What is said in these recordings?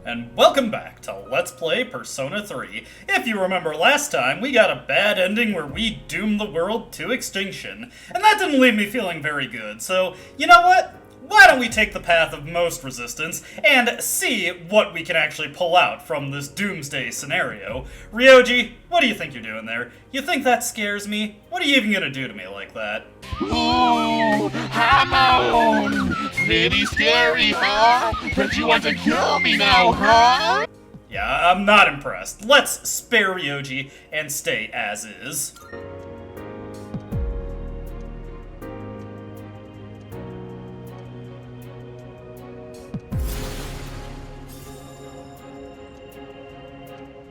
and welcome back to Let's Play Persona 3. If you remember last time, we got a bad ending where we doomed the world to extinction, and that didn't leave me feeling very good, so you know what? Why don't we take the path of most resistance and see what we can actually pull out from this doomsday scenario. Ryoji, what do you think you're doing there? You think that scares me? What are you even gonna do to me like that? Ooh, I'm pretty scary, huh? But you want to kill me now, huh? Yeah, I'm not impressed. Let's spare Ryoji and stay as is.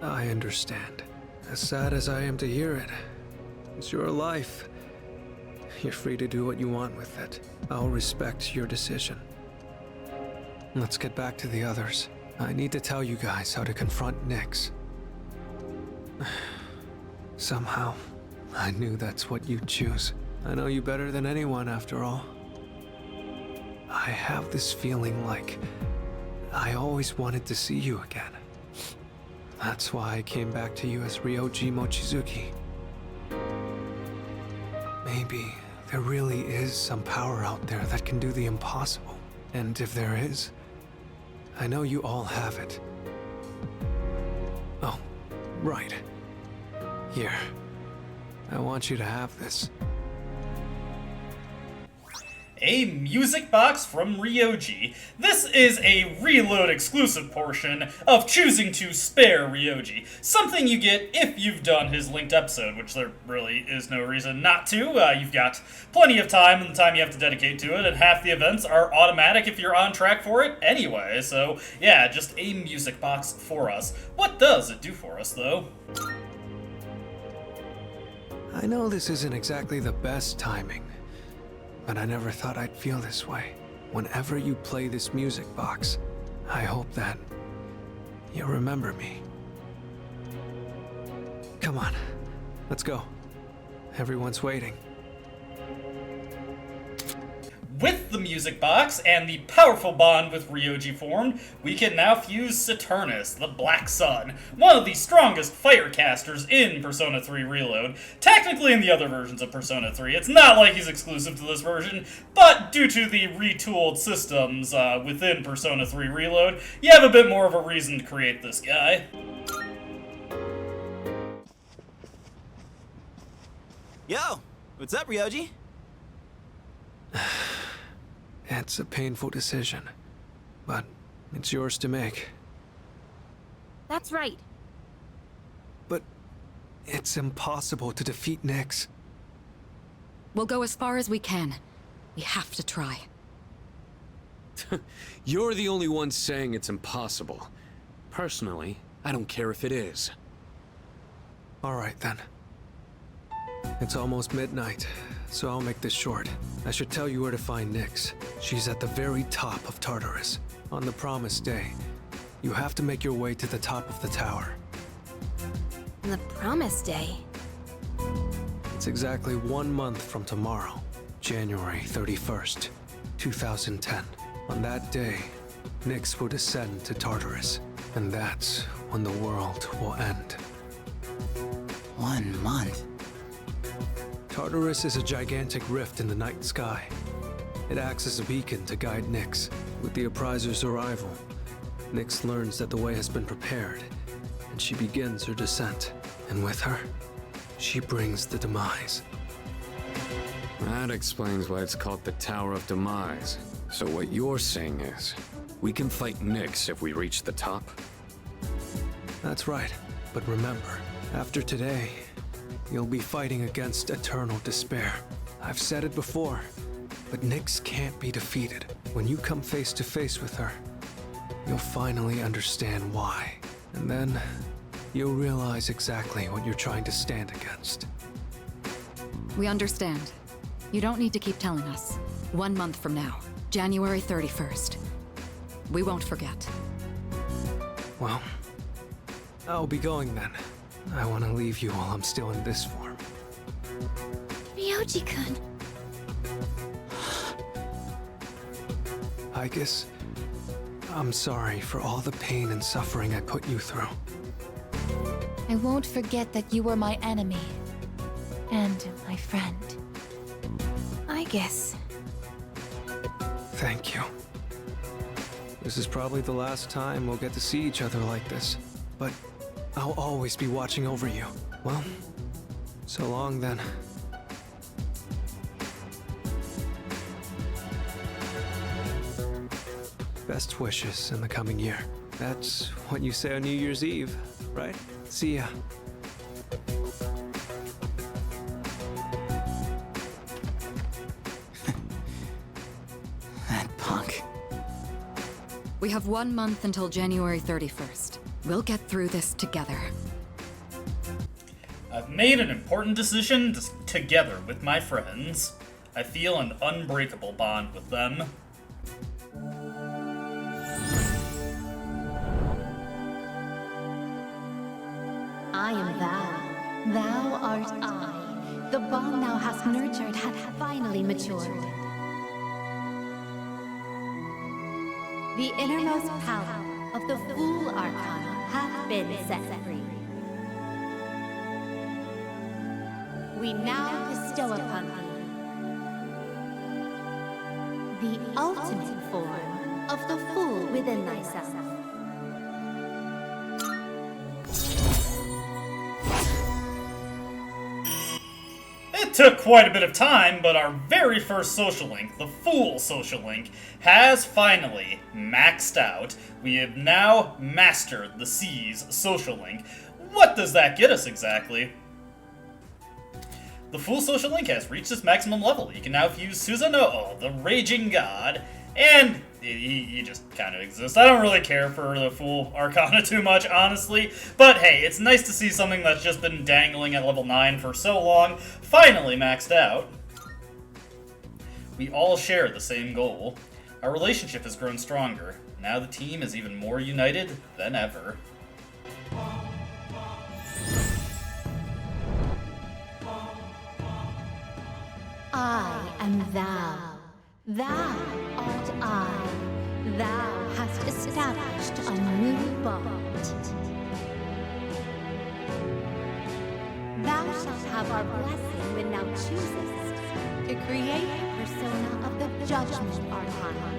I understand. As sad as I am to hear it, it's your life. You're free to do what you want with it. I'll respect your decision. Let's get back to the others. I need to tell you guys how to confront Nyx. Somehow, I knew that's what you'd choose. I know you better than anyone, after all. I have this feeling like I always wanted to see you again. That's why I came back to you as Ryoji Mochizuki. Maybe there really is some power out there that can do the impossible. And if there is, I know you all have it. Oh, right. Here. I want you to have this. A music box from Ryoji. This is a reload exclusive portion of choosing to spare Ryoji. Something you get if you've done his linked episode, which there really is no reason not to. You've got plenty of time and the time you have to dedicate to it, and half the events are automatic if you're on track for it anyway. So yeah, just a music box for us. What does it do for us though? I know this isn't exactly the best timing, but I never thought I'd feel this way. Whenever you play this music box, I hope that you'll remember me. Come on, let's go. Everyone's waiting. With the music box and the powerful bond with Ryoji formed, we can now fuse Saturnus, the Black Sun, one of the strongest firecasters in Persona 3 Reload. Technically in the other versions of Persona 3, it's not like he's exclusive to this version, but due to the retooled systems within Persona 3 Reload, you have a bit more of a reason to create this guy. Yo, what's up, Ryoji? It's a painful decision, but it's yours to make. That's right. But it's impossible to defeat Nyx. We'll go as far as we can. We have to try. You're the only one saying it's impossible. Personally, I don't care if it is. All right, then. It's almost midnight, so I'll make this short. I should tell you where to find Nyx. She's at the very top of Tartarus. On the promised day, you have to make your way to the top of the tower. On the promised day? It's exactly 1 month from tomorrow, January 31st, 2010. On that day, Nyx will descend to Tartarus, and that's when the world will end. 1 month? Tartarus is a gigantic rift in the night sky. It acts as a beacon to guide Nyx. With the Appriser's arrival, Nyx learns that the way has been prepared, and she begins her descent. And with her, she brings the demise. That explains why it's called the Tower of Demise. So what you're saying is, we can fight Nyx if we reach the top? That's right. But remember, after today, you'll be fighting against eternal despair. I've said it before, but Nyx can't be defeated. When you come face to face with her, you'll finally understand why. And then, you'll realize exactly what you're trying to stand against. We understand. You don't need to keep telling us. 1 month from now, January 31st. We won't forget. Well, I'll be going then. I want to leave you while I'm still in this form. Ryoji-kun. I guess I'm sorry for all the pain and suffering I put you through. I won't forget that you were my enemy. And my friend. I guess. Thank you. This is probably the last time we'll get to see each other like this, but I'll always be watching over you. Well, so long then. Best wishes in the coming year. That's what you say on New Year's Eve, right? See ya. That punk. We have 1 month until January 31st. We'll get through this together. I've made an important decision together with my friends. I feel an unbreakable bond with them. I am thou. Thou art I. The bond thou hast nurtured hath finally matured. The innermost power of the Fool Arcana hath been set free. We now bestow upon thee the ultimate form of the Fool within thyself. It took quite a bit of time, but our very first social link, the Fool social link, has finally maxed out. We have now mastered the C's social link. What does that get us exactly? The Fool social link has reached its maximum level. You can now fuse Susanoo, the Raging God, and he just kind of exists. I don't really care for the Fool Arcana too much, honestly, but hey, it's nice to see something that's just been dangling at level 9 for so long finally maxed out. We all share the same goal. Our relationship has grown stronger. Now the team is even more united than ever. I am thou. Thou art I. Thou hast established a new bond. Thou shalt have our blessing when thou choosest to create the persona of the Judgment Arcana.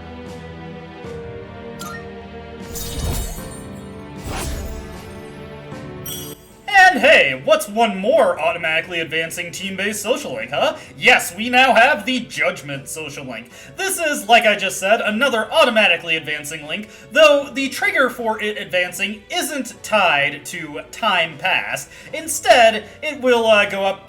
And hey, what's one more automatically advancing team-based social link, huh? Yes, we now have the Judgment social link. This is, like I just said, another automatically advancing link, though the trigger for it advancing isn't tied to time passed. Instead, it will go up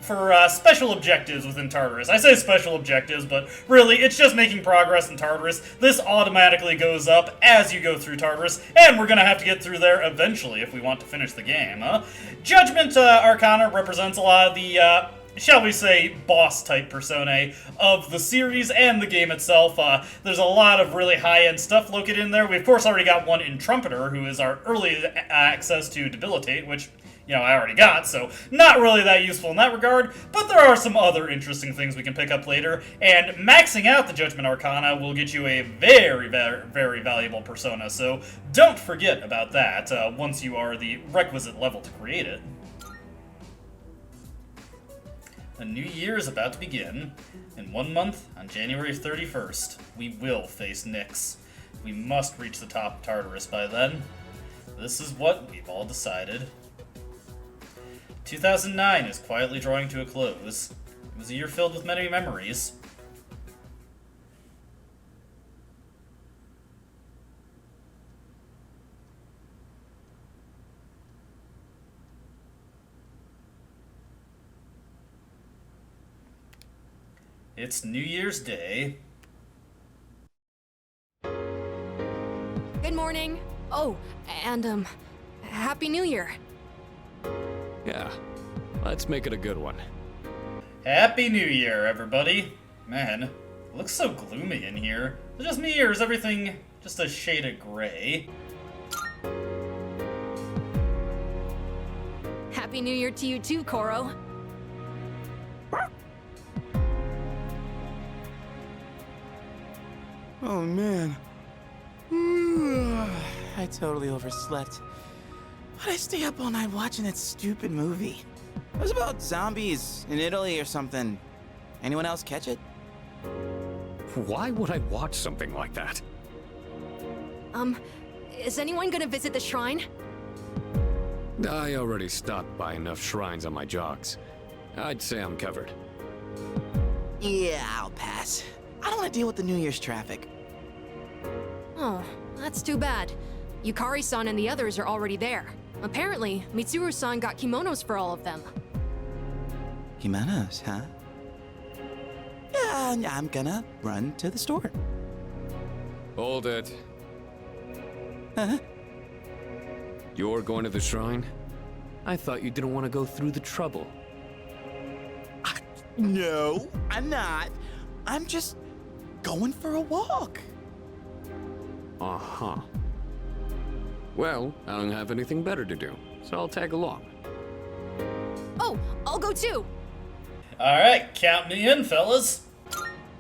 for special objectives within Tartarus. I say special objectives, but really, it's just making progress in Tartarus. This automatically goes up as you go through Tartarus, and we're gonna have to get through there eventually if we want to finish the game, huh? Judgment Arcana represents a lot of the, shall we say, boss-type personae of the series and the game itself. There's a lot of really high-end stuff located in there. We, of course, already got one in Trumpeter, who is our early access to Debilitate, which, you know, I already got, so not really that useful in that regard, but there are some other interesting things we can pick up later, and maxing out the Judgment Arcana will get you a very, very, very valuable persona, so don't forget about that once you are the requisite level to create it. A new year is about to begin. In 1 month, on January 31st, we will face Nyx. We must reach the top of Tartarus by then. This is what we've all decided. 2009 is quietly drawing to a close. It was a year filled with many memories. It's New Year's Day. Good morning. Oh, and, Happy New Year. Yeah, let's make it a good one. Happy New Year, everybody. Man, it looks so gloomy in here. Is it just me, or is everything just a shade of gray? Happy New Year to you too, Koro. Oh man. I totally overslept. Why'd I stay up all night watching that stupid movie? It was about zombies in Italy or something. Anyone else catch it? Why would I watch something like that? Is anyone gonna visit the shrine? I already stopped by enough shrines on my jogs. I'd say I'm covered. Yeah, I'll pass. I don't want to deal with the New Year's traffic. Oh, that's too bad. Yukari-san and the others are already there. Apparently, Mitsuru-san got kimonos for all of them. Kimonos, huh? Yeah, I'm gonna run to the store. Hold it. Huh? You're going to the shrine? I thought you didn't want to go through the trouble. No, I'm not. I'm just going for a walk. Uh-huh. Well, I don't have anything better to do, so I'll tag along. Oh, I'll go too! Alright, count me in, fellas.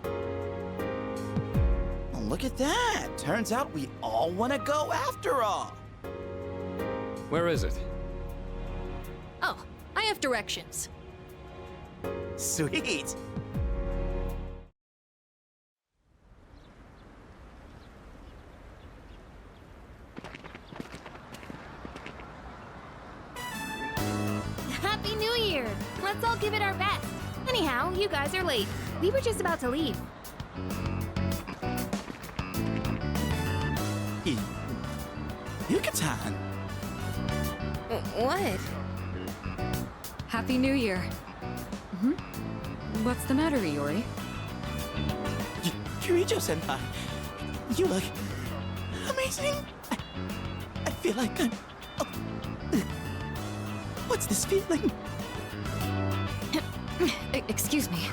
Well, look at that. Turns out we all want to go after all. Where is it? Oh, I have directions. Sweet. Happy New Year! Let's all give it our best. Anyhow, you guys are late. We were just about to leave. Yucatan. What? Happy New Year. What's the matter, Iori? Kirijo-senpai, you look amazing. I feel like I'm... Oh. What's this feeling? Excuse me.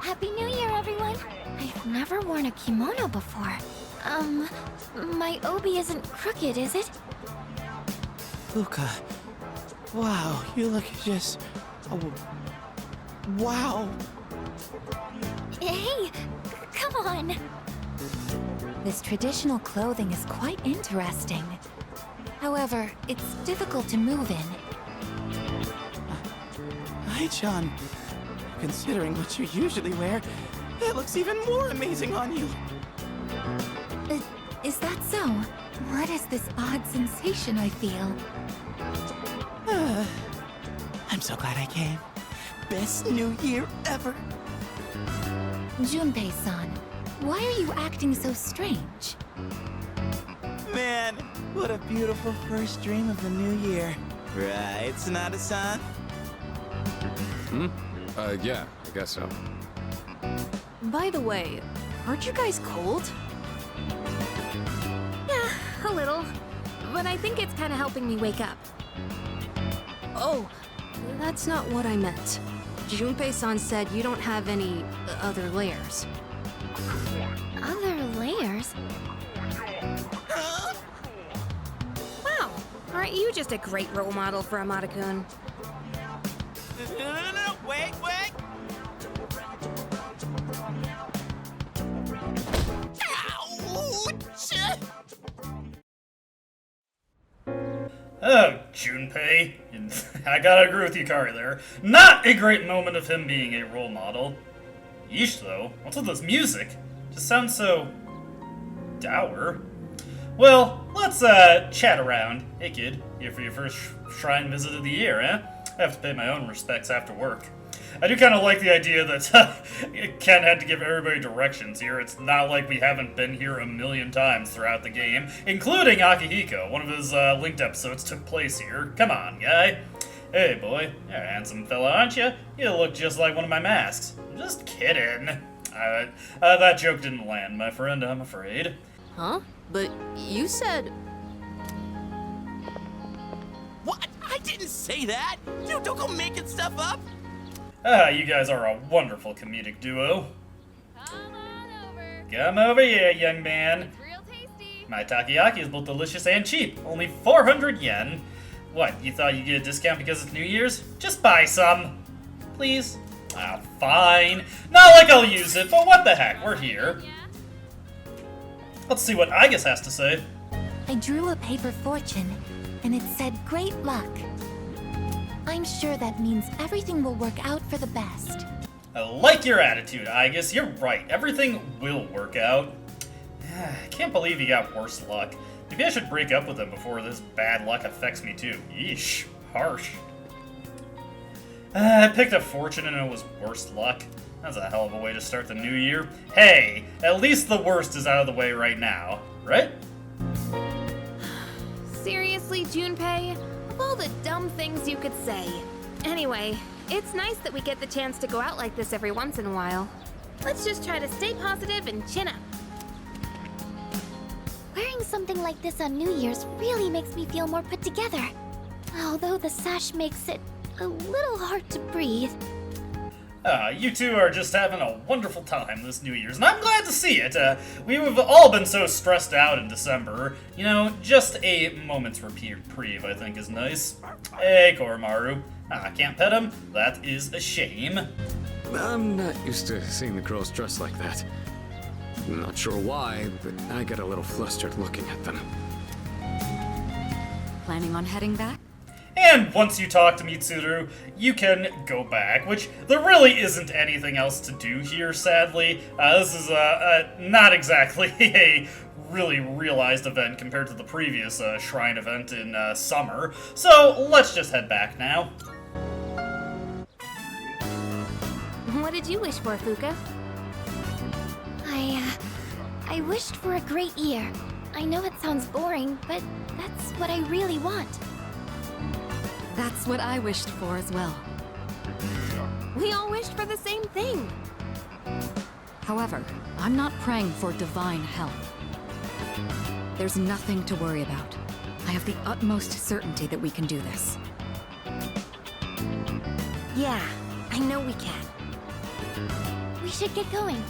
Happy New Year, everyone! I've never worn a kimono before. My obi isn't crooked, is it? Luca, wow, you look just... Oh, wow. Hey, come on! This traditional clothing is quite interesting. However, it's difficult to move in. Hi, John. Considering what you usually wear, that looks even more amazing on you. Is that so? What is this odd sensation I feel? I'm so glad I came. Best New Year ever. Junpei-san, why are you acting so strange? Man, what a beautiful first dream of the new year. Right, Sonata-san? Yeah, I guess so. By the way, aren't you guys cold? Yeah, a little. But I think it's kind of helping me wake up. Oh, that's not what I meant. Junpei-san said you don't have any other layers. Other layers? Wow, aren't you just a great role model for Amada-kun? No, wait. Ouch! Oh, Junpei. I gotta agree with Yukari there. Not a great moment of him being a role model. Yeesh, though. What's with this music? Just sounds so... dour. Well, let's, chat around. Hey, kid. Here for your first shrine visit of the year, eh? I have to pay my own respects after work. I do kind of like the idea that Ken had to give everybody directions here. It's not like we haven't been here a million times throughout the game, including Akihiko. One of his linked episodes took place here. Come on, guy. Hey, boy. You're a handsome fella, aren't you? You look just like one of my masks. Just kidding. That joke didn't land, my friend, I'm afraid. Huh? But you said... What? I didn't say that! Dude, don't go making stuff up! You guys are a wonderful comedic duo. Come on over. Come over here, young man. It's real tasty. My takoyaki is both delicious and cheap. Only 400 yen. What, you thought you'd get a discount because it's New Year's? Just buy some. Please? Ah, fine. Not like I'll use it, but what the heck, we're here. Let's see what Igus has to say. I drew a paper fortune, and it said great luck. I'm sure that means everything will work out for the best. I like your attitude, I guess you're right. Everything will work out. I can't believe you got worse luck. Maybe I should break up with him before this bad luck affects me too. Yeesh, harsh. I picked a fortune and it was worse luck. That's a hell of a way to start the new year. Hey, at least the worst is out of the way right now, right? Seriously, Junpei? Of all the dumb things you could say. Anyway, it's nice that we get the chance to go out like this every once in a while. Let's just try to stay positive and chin up. Wearing something like this on New Year's really makes me feel more put together. Although the sash makes it a little hard to breathe. You two are just having a wonderful time this New Year's, and I'm glad to see it. We've all been so stressed out in December. You know, just a moment's reprieve, I think, is nice. Hey, Koromaru. Can't pet him? That is a shame. I'm not used to seeing the girls dressed like that. Not sure why, but I get a little flustered looking at them. Planning on heading back? And once you talk to Mitsuru, you can go back, which there really isn't anything else to do here, sadly. This is not exactly a really realized event compared to the previous shrine event in summer. So let's just head back now. What did you wish for, Fuka? I wished for a great year. I know it sounds boring, but that's what I really want. That's what I wished for as well. We all wished for the same thing. However, I'm not praying for divine help. There's nothing to worry about. I have the utmost certainty that we can do this. Yeah, I know we can. We should get going.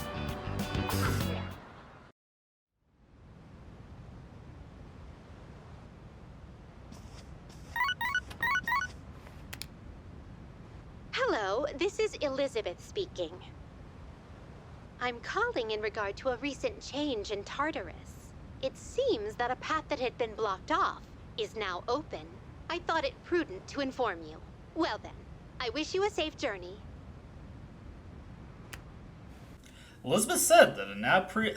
Hello, this is Elizabeth speaking. I'm calling in regard to a recent change in Tartarus. It seems that a path that had been blocked off is now open. I thought it prudent to inform you. Well then, I wish you a safe journey. Elizabeth said that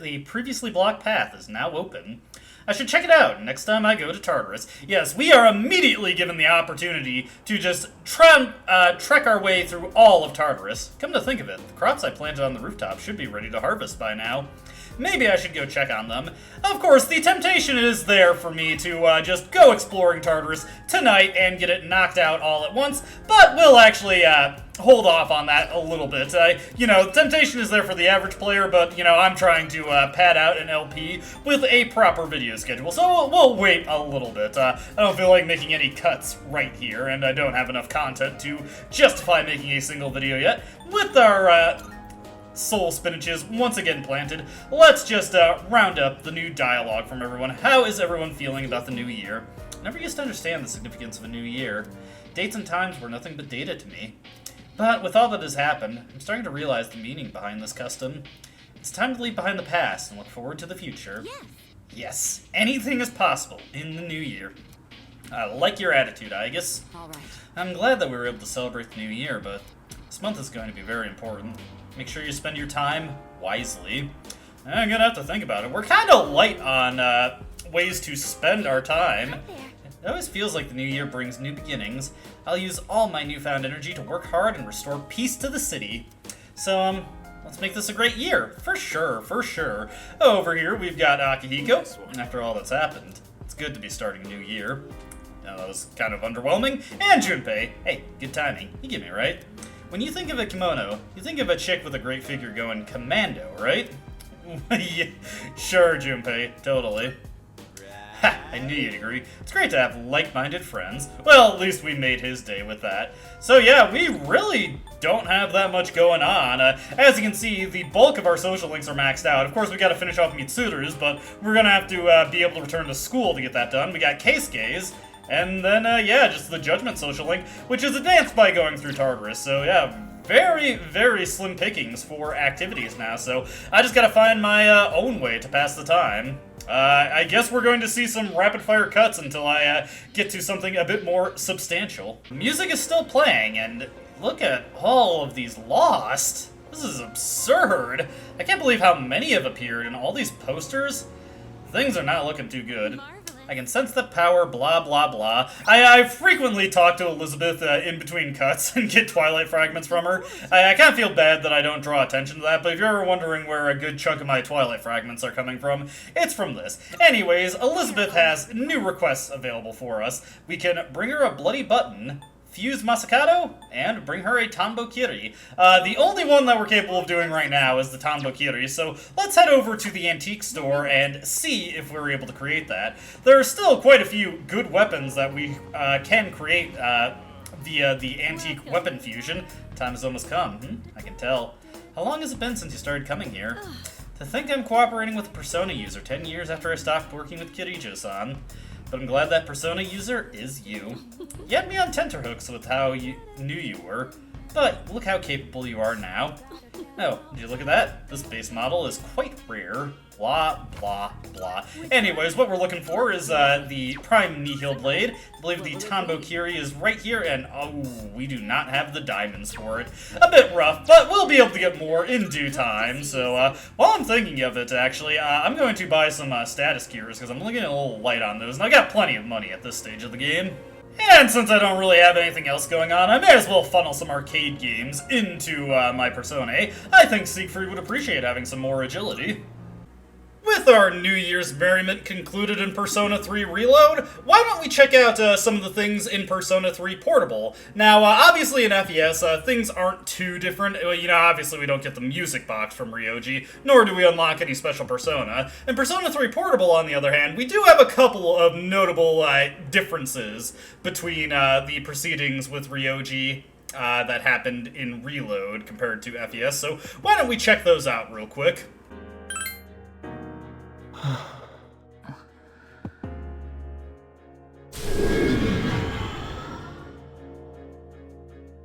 the previously blocked path is now open. I should check it out next time I go to Tartarus. Yes, we are immediately given the opportunity to just trek our way through all of Tartarus. Come to think of it, the crops I planted on the rooftop should be ready to harvest by now. Maybe I should go check on them. Of course, the temptation is there for me to just go exploring Tartarus tonight and get it knocked out all at once, but we'll actually hold off on that a little bit. You know, temptation is there for the average player, but, you know, I'm trying to pad out an LP with a proper video schedule, so we'll wait a little bit. I don't feel like making any cuts right here, and I don't have enough content to justify making a single video yet. With our soul spinaches once again planted, let's just round up the new dialogue from everyone. How is everyone feeling about the new year? I never used to understand the significance of a new year. Dates and times were nothing but data to me. But with all that has happened, I'm starting to realize the meaning behind this custom. It's time to leave behind the past and look forward to the future. Yes. Yes, anything is possible in the new year. I like your attitude, Aegis. All right. I'm glad that we were able to celebrate the new year, but this month is going to be very important. Make sure you spend your time wisely. I'm gonna have to think about it. We're kind of light on ways to spend our time. It always feels like the new year brings new beginnings. I'll use all my newfound energy to work hard and restore peace to the city. So, let's make this a great year. For sure, for sure. Over here, we've got Akihiko. And after all that's happened, it's good to be starting a new year. That was kind of underwhelming. And Junpei. Hey, good timing. You get me, right? When you think of a kimono, you think of a chick with a great figure going commando, right? Yeah, sure, Junpei, totally. Ha, I knew you'd agree. It's great to have like-minded friends. Well, at least we made his day with that. So yeah, we really don't have that much going on. As you can see, the bulk of our social links are maxed out. Of course, we gotta finish off Mitsuru's, but we're gonna have to be able to return to school to get that done. We got Keisuke's. And then, yeah, just the Judgment social link, which is advanced by going through Tartarus. So, yeah, very, very slim pickings for activities now. So, I just gotta find my own way to pass the time. I guess we're going to see some rapid-fire cuts until I get to something a bit more substantial. Music is still playing, and look at all of these lost. This is absurd. I can't believe how many have appeared in all these posters. Things are not looking too good. I can sense the power, blah, blah, blah. I frequently talk to Elizabeth in between cuts and get Twilight fragments from her. I kind of feel bad that I don't draw attention to that, but if you're ever wondering where a good chunk of my Twilight fragments are coming from, it's from this. Anyways, Elizabeth has new requests available for us. We can bring her a bloody button, fuse Masakado, and bring her a Tanbokiri. The only one that we're capable of doing right now is the Tanbokiri, so let's head over to the antique store and see if we're able to create that. There are still quite a few good weapons that we can create via the antique weapon fusion. Time has almost come, I can tell. How long has it been since you started coming here? To think I'm cooperating with a Persona user 10 years after I stopped working with Kirijo-san. But I'm glad that Persona user is you. You had me on tenterhooks with how you knew you were, but look how capable you are now. Oh, did you look at that? This base model is quite rare. Blah, blah, blah. Anyways, what we're looking for is the Prime Nihil Blade. I believe the Tanbokiri is right here, and oh, we do not have the diamonds for it. A bit rough, but we'll be able to get more in due time. So while I'm thinking of it, actually, I'm going to buy some status gears, because I'm looking a little light on those, and I got plenty of money at this stage of the game. And since I don't really have anything else going on, I may as well funnel some arcade games into my Persona. I think Siegfried would appreciate having some more agility. With our New Year's merriment concluded in Persona 3 Reload, why don't we check out some of the things in Persona 3 Portable? Now, obviously in FES, things aren't too different. You know, obviously we don't get the music box from Ryoji, nor do we unlock any special Persona. In Persona 3 Portable, on the other hand, we do have a couple of notable differences between the proceedings with Ryoji that happened in Reload compared to FES, so why don't we check those out real quick?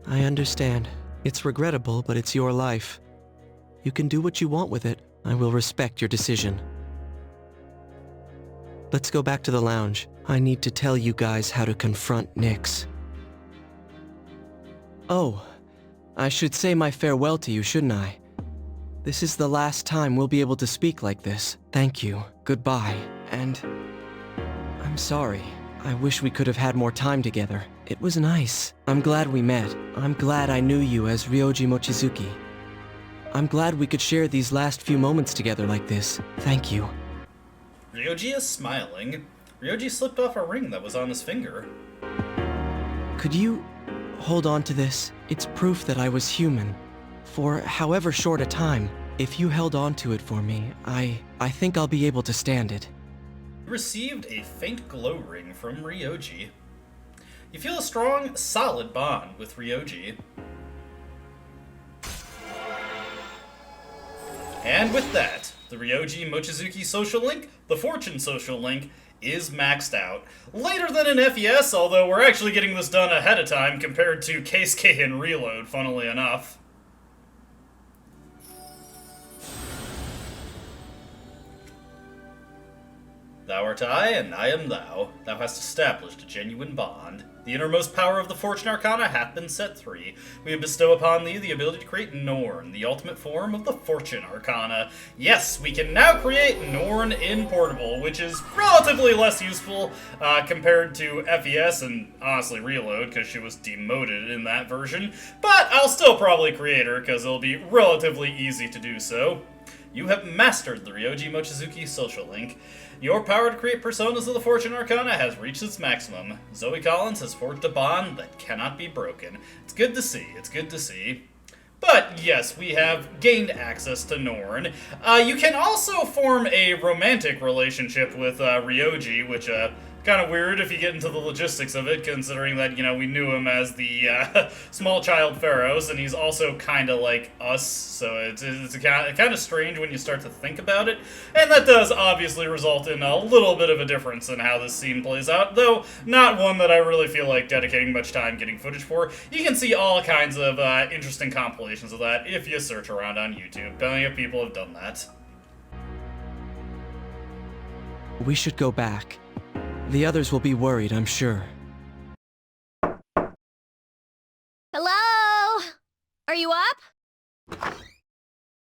I understand. It's regrettable, but it's your life. You can do what you want with it. I will respect your decision. Let's go back to the lounge. I need to tell you guys how to confront Nyx. Oh, I should say my farewell to you, shouldn't I? This is the last time we'll be able to speak like this. Thank you. Goodbye. And I'm sorry. I wish we could have had more time together. It was nice. I'm glad we met. I'm glad I knew you as Ryoji Mochizuki. I'm glad we could share these last few moments together like this. Thank you. Ryoji is smiling. Ryoji slipped off a ring that was on his finger. Could you hold on to this? It's proof that I was human. For however short a time, if you held on to it for me, I think I'll be able to stand it. You received a faint glow ring from Ryoji. You feel a strong, solid bond with Ryoji. And with that, the Ryoji Mochizuki social link, the Fortune social link, is maxed out. Later than in FES, although we're actually getting this done ahead of time compared to Keisuke and Reload, funnily enough. Thou art I, and I am thou. Thou hast established a genuine bond. The innermost power of the Fortune Arcana hath been set free. We bestow upon thee the ability to create Norn, the ultimate form of the Fortune Arcana. Yes, we can now create Norn in Portable, which is relatively less useful compared to FES and honestly Reload, because she was demoted in that version. But I'll still probably create her, because it'll be relatively easy to do so. You have mastered the Ryoji Mochizuki social link. Your power to create personas of the Fortune Arcana has reached its maximum. Zoe Collins has forged a bond that cannot be broken. It's good to see, it's good to see. But yes, we have gained access to Norn. You can also form a romantic relationship with Ryoji, which kind of weird if you get into the logistics of it, considering that, you know, we knew him as the small child pharaohs, and he's also kind of like us, so it's kind of strange when you start to think about it, and that does obviously result in a little bit of a difference in how this scene plays out, though not one that I really feel like dedicating much time getting footage for. You can see all kinds of interesting compilations of that if you search around on YouTube. Plenty of people have done that. We should go back. The others will be worried, I'm sure. Hello? Are you up?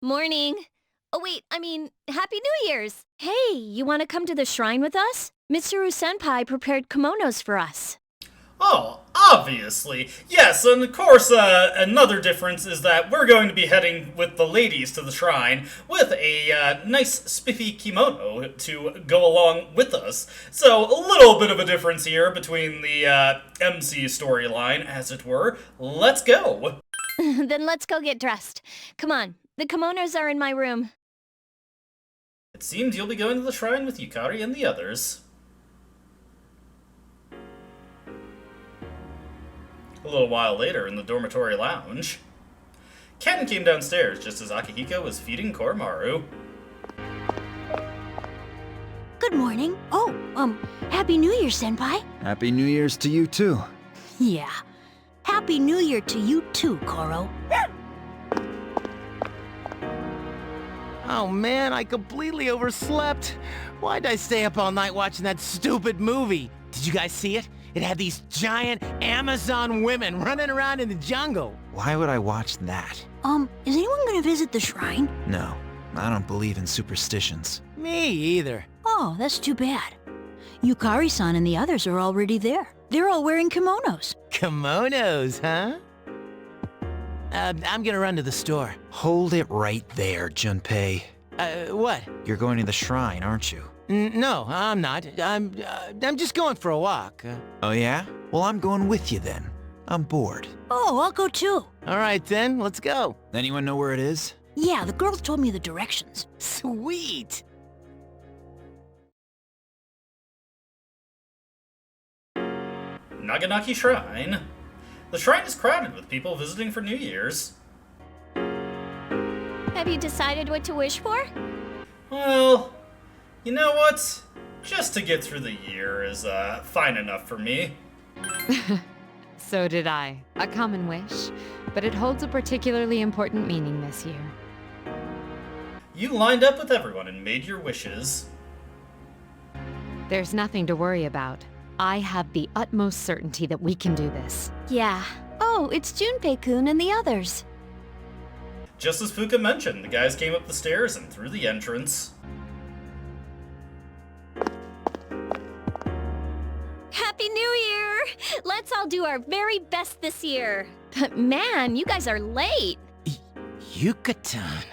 Morning. Oh wait, I mean, Happy New Year's! Hey, you want to come to the shrine with us? Mitsuru-senpai prepared kimonos for us. Oh, obviously. Yes, and of course, another difference is that we're going to be heading with the ladies to the shrine with a nice spiffy kimono to go along with us. So, a little bit of a difference here between the MC storyline, as it were. Let's go! Then let's go get dressed. Come on, the kimonos are in my room. It seems you'll be going to the shrine with Yukari and the others. A little while later, in the dormitory lounge, Ken came downstairs just as Akihiko was feeding Koromaru. Good morning. Oh, Happy New Year, Senpai. Happy New Year's to you, too. Yeah. Happy New Year to you, too, Koro. Oh man, I completely overslept. Why'd I stay up all night watching that stupid movie? Did you guys see it? It had these giant Amazon women running around in the jungle. Why would I watch that? Is anyone gonna visit the shrine? No, I don't believe in superstitions. Me either. Oh, that's too bad. Yukari-san and the others are already there. They're all wearing kimonos. Kimonos, huh? I'm gonna run to the store. Hold it right there, Junpei. What? You're going to the shrine, aren't you? No, I'm not. I'm just going for a walk. Oh yeah? Well, I'm going with you then. I'm bored. Oh, I'll go too. All right then, let's go. Anyone know where it is? Yeah, the girls told me the directions. Sweet! Naganaki Shrine. The shrine is crowded with people visiting for New Year's. Have you decided what to wish for? Well, you know what? Just to get through the year is fine enough for me. So did I. A common wish, but it holds a particularly important meaning this year. You lined up with everyone and made your wishes. There's nothing to worry about. I have the utmost certainty that we can do this. Yeah. Oh, it's Junpei-kun and the others. Just as Fuka mentioned, the guys came up the stairs and through the entrance. Happy New Year! Let's all do our very best this year. But man, you guys are late. Yucatan.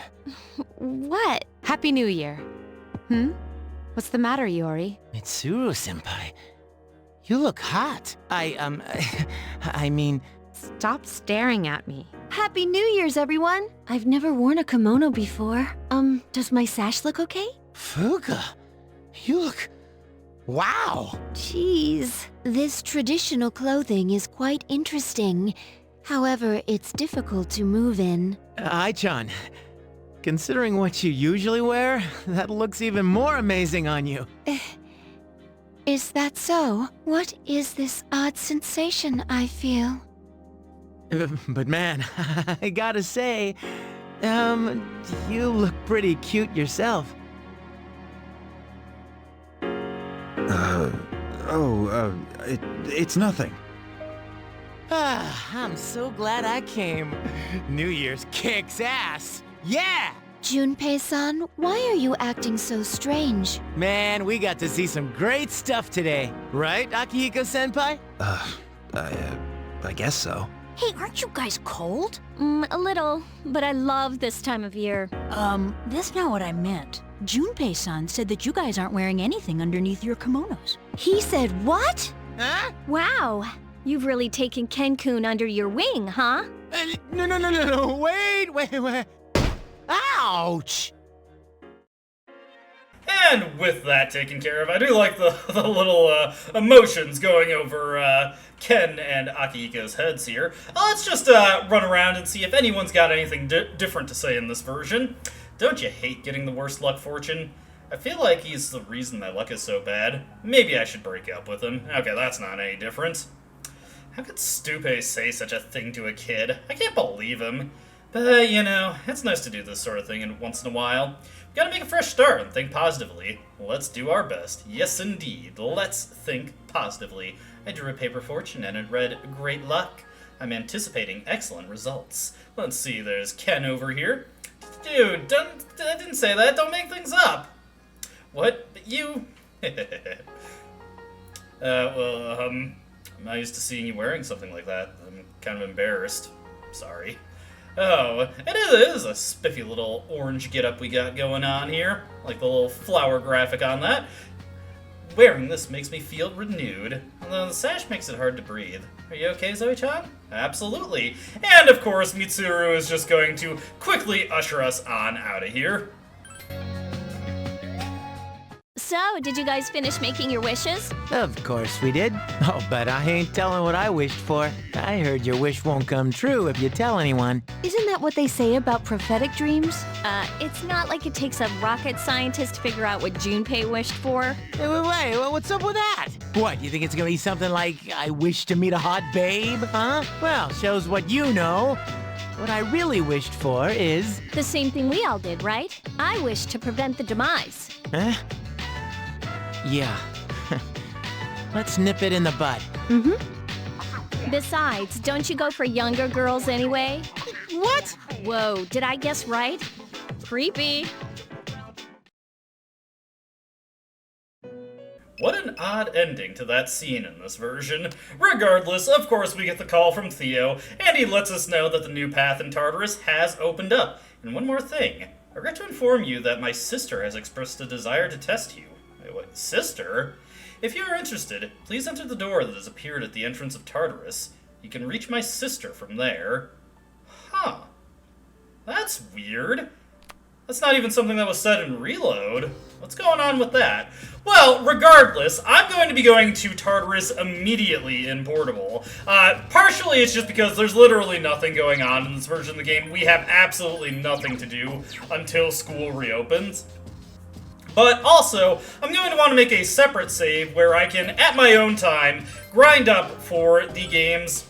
What? Happy New Year. What's the matter, Yori? Mitsuru-senpai. You look hot. I mean... Stop staring at me. Happy New Year's, everyone! I've never worn a kimono before. Does my sash look okay? Fuka, you look... Wow! Jeez, this traditional clothing is quite interesting. However, it's difficult to move in. Ai-chan, considering what you usually wear, that looks even more amazing on you. Is that so? What is this odd sensation I feel? But man, I gotta say, you look pretty cute yourself. It's nothing. I'm so glad I came. New Year's kicks ass. Yeah! Junpei-san, why are you acting so strange? Man, we got to see some great stuff today. Right, Akihiko-senpai? I guess so. Hey, aren't you guys cold? A little, but I love this time of year. That's not what I meant. Junpei-san said that you guys aren't wearing anything underneath your kimonos. He said what? Huh? Wow, you've really taken Ken-kun under your wing, huh? No, wait. Ouch! And with that taken care of, I do like the little emotions going over Ken and Akihiko's heads here. Let's just run around and see if anyone's got anything different to say in this version. Don't you hate getting the worst luck fortune? I feel like he's the reason my luck is so bad. Maybe I should break up with him. Okay, that's not any different. How could Stupe say such a thing to a kid? I can't believe him. But, you know, it's nice to do this sort of thing once in a while. Gotta make a fresh start and think positively. Let's do our best. Yes, indeed. Let's think positively. I drew a paper fortune and it read, Great luck. I'm anticipating excellent results. Let's see, there's Ken over here. Dude, I didn't say that. Don't make things up. What? You? I'm not used to seeing you wearing something like that. I'm kind of embarrassed. Sorry. Oh, it is a spiffy little orange getup we got going on here. Like the little flower graphic on that. Wearing this makes me feel renewed, although the sash makes it hard to breathe. Are you okay, Zoe-chan? Absolutely. And of course, Mitsuru is just going to quickly usher us on out of here. So, did you guys finish making your wishes? Of course we did. Oh, but I ain't telling what I wished for. I heard your wish won't come true if you tell anyone. Isn't that what they say about prophetic dreams? It's not like it takes a rocket scientist to figure out what Junpei wished for. Hey, wait, what's up with that? What, you think it's gonna be something like, I wish to meet a hot babe, huh? Well, shows what you know. What I really wished for is... The same thing we all did, right? I wished to prevent the demise. Huh? Yeah. Let's nip it in the bud. Mm-hmm. Besides, don't you go for younger girls anyway? What? Whoa, did I guess right? Creepy. What an odd ending to that scene in this version. Regardless, of course we get the call from Theo, and he lets us know that the new path in Tartarus has opened up. And one more thing. I regret to inform you that my sister has expressed a desire to test you. What, sister? If you are interested, please enter the door that has appeared at the entrance of Tartarus. You can reach my sister from there. Huh. That's weird. That's not even something that was said in Reload. What's going on with that? Well, regardless, I'm going to be going to Tartarus immediately in Portable. Partially it's just because there's literally nothing going on in this version of the game. We have absolutely nothing to do until school reopens. But also, I'm going to want to make a separate save where I can, at my own time, grind up for the game's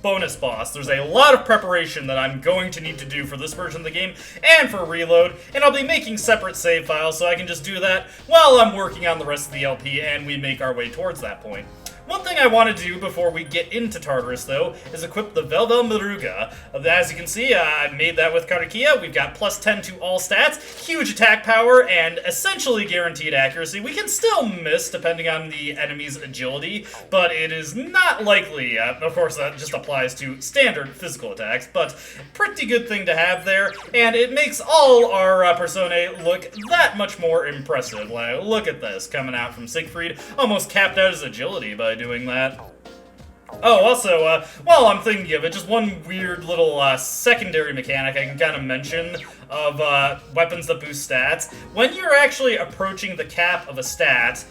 bonus boss. There's a lot of preparation that I'm going to need to do for this version of the game and for Reload, and I'll be making separate save files so I can just do that while I'm working on the rest of the LP and we make our way towards that point. One thing I want to do before we get into Tartarus, though, is equip the Velvel Miruga. As you can see, I made that with Karakia. We've got plus 10 to all stats, huge attack power, and essentially guaranteed accuracy. We can still miss, depending on the enemy's agility, but it is not likely. Of course, that just applies to standard physical attacks, but pretty good thing to have there, and it makes all our personae look that much more impressive. Like, look at this, coming out from Siegfried, almost capped out his agility by doing that. Oh, also, while I'm thinking of it, just one weird little secondary mechanic I can kind of mention of weapons that boost stats. When you're actually approaching the cap of a stat,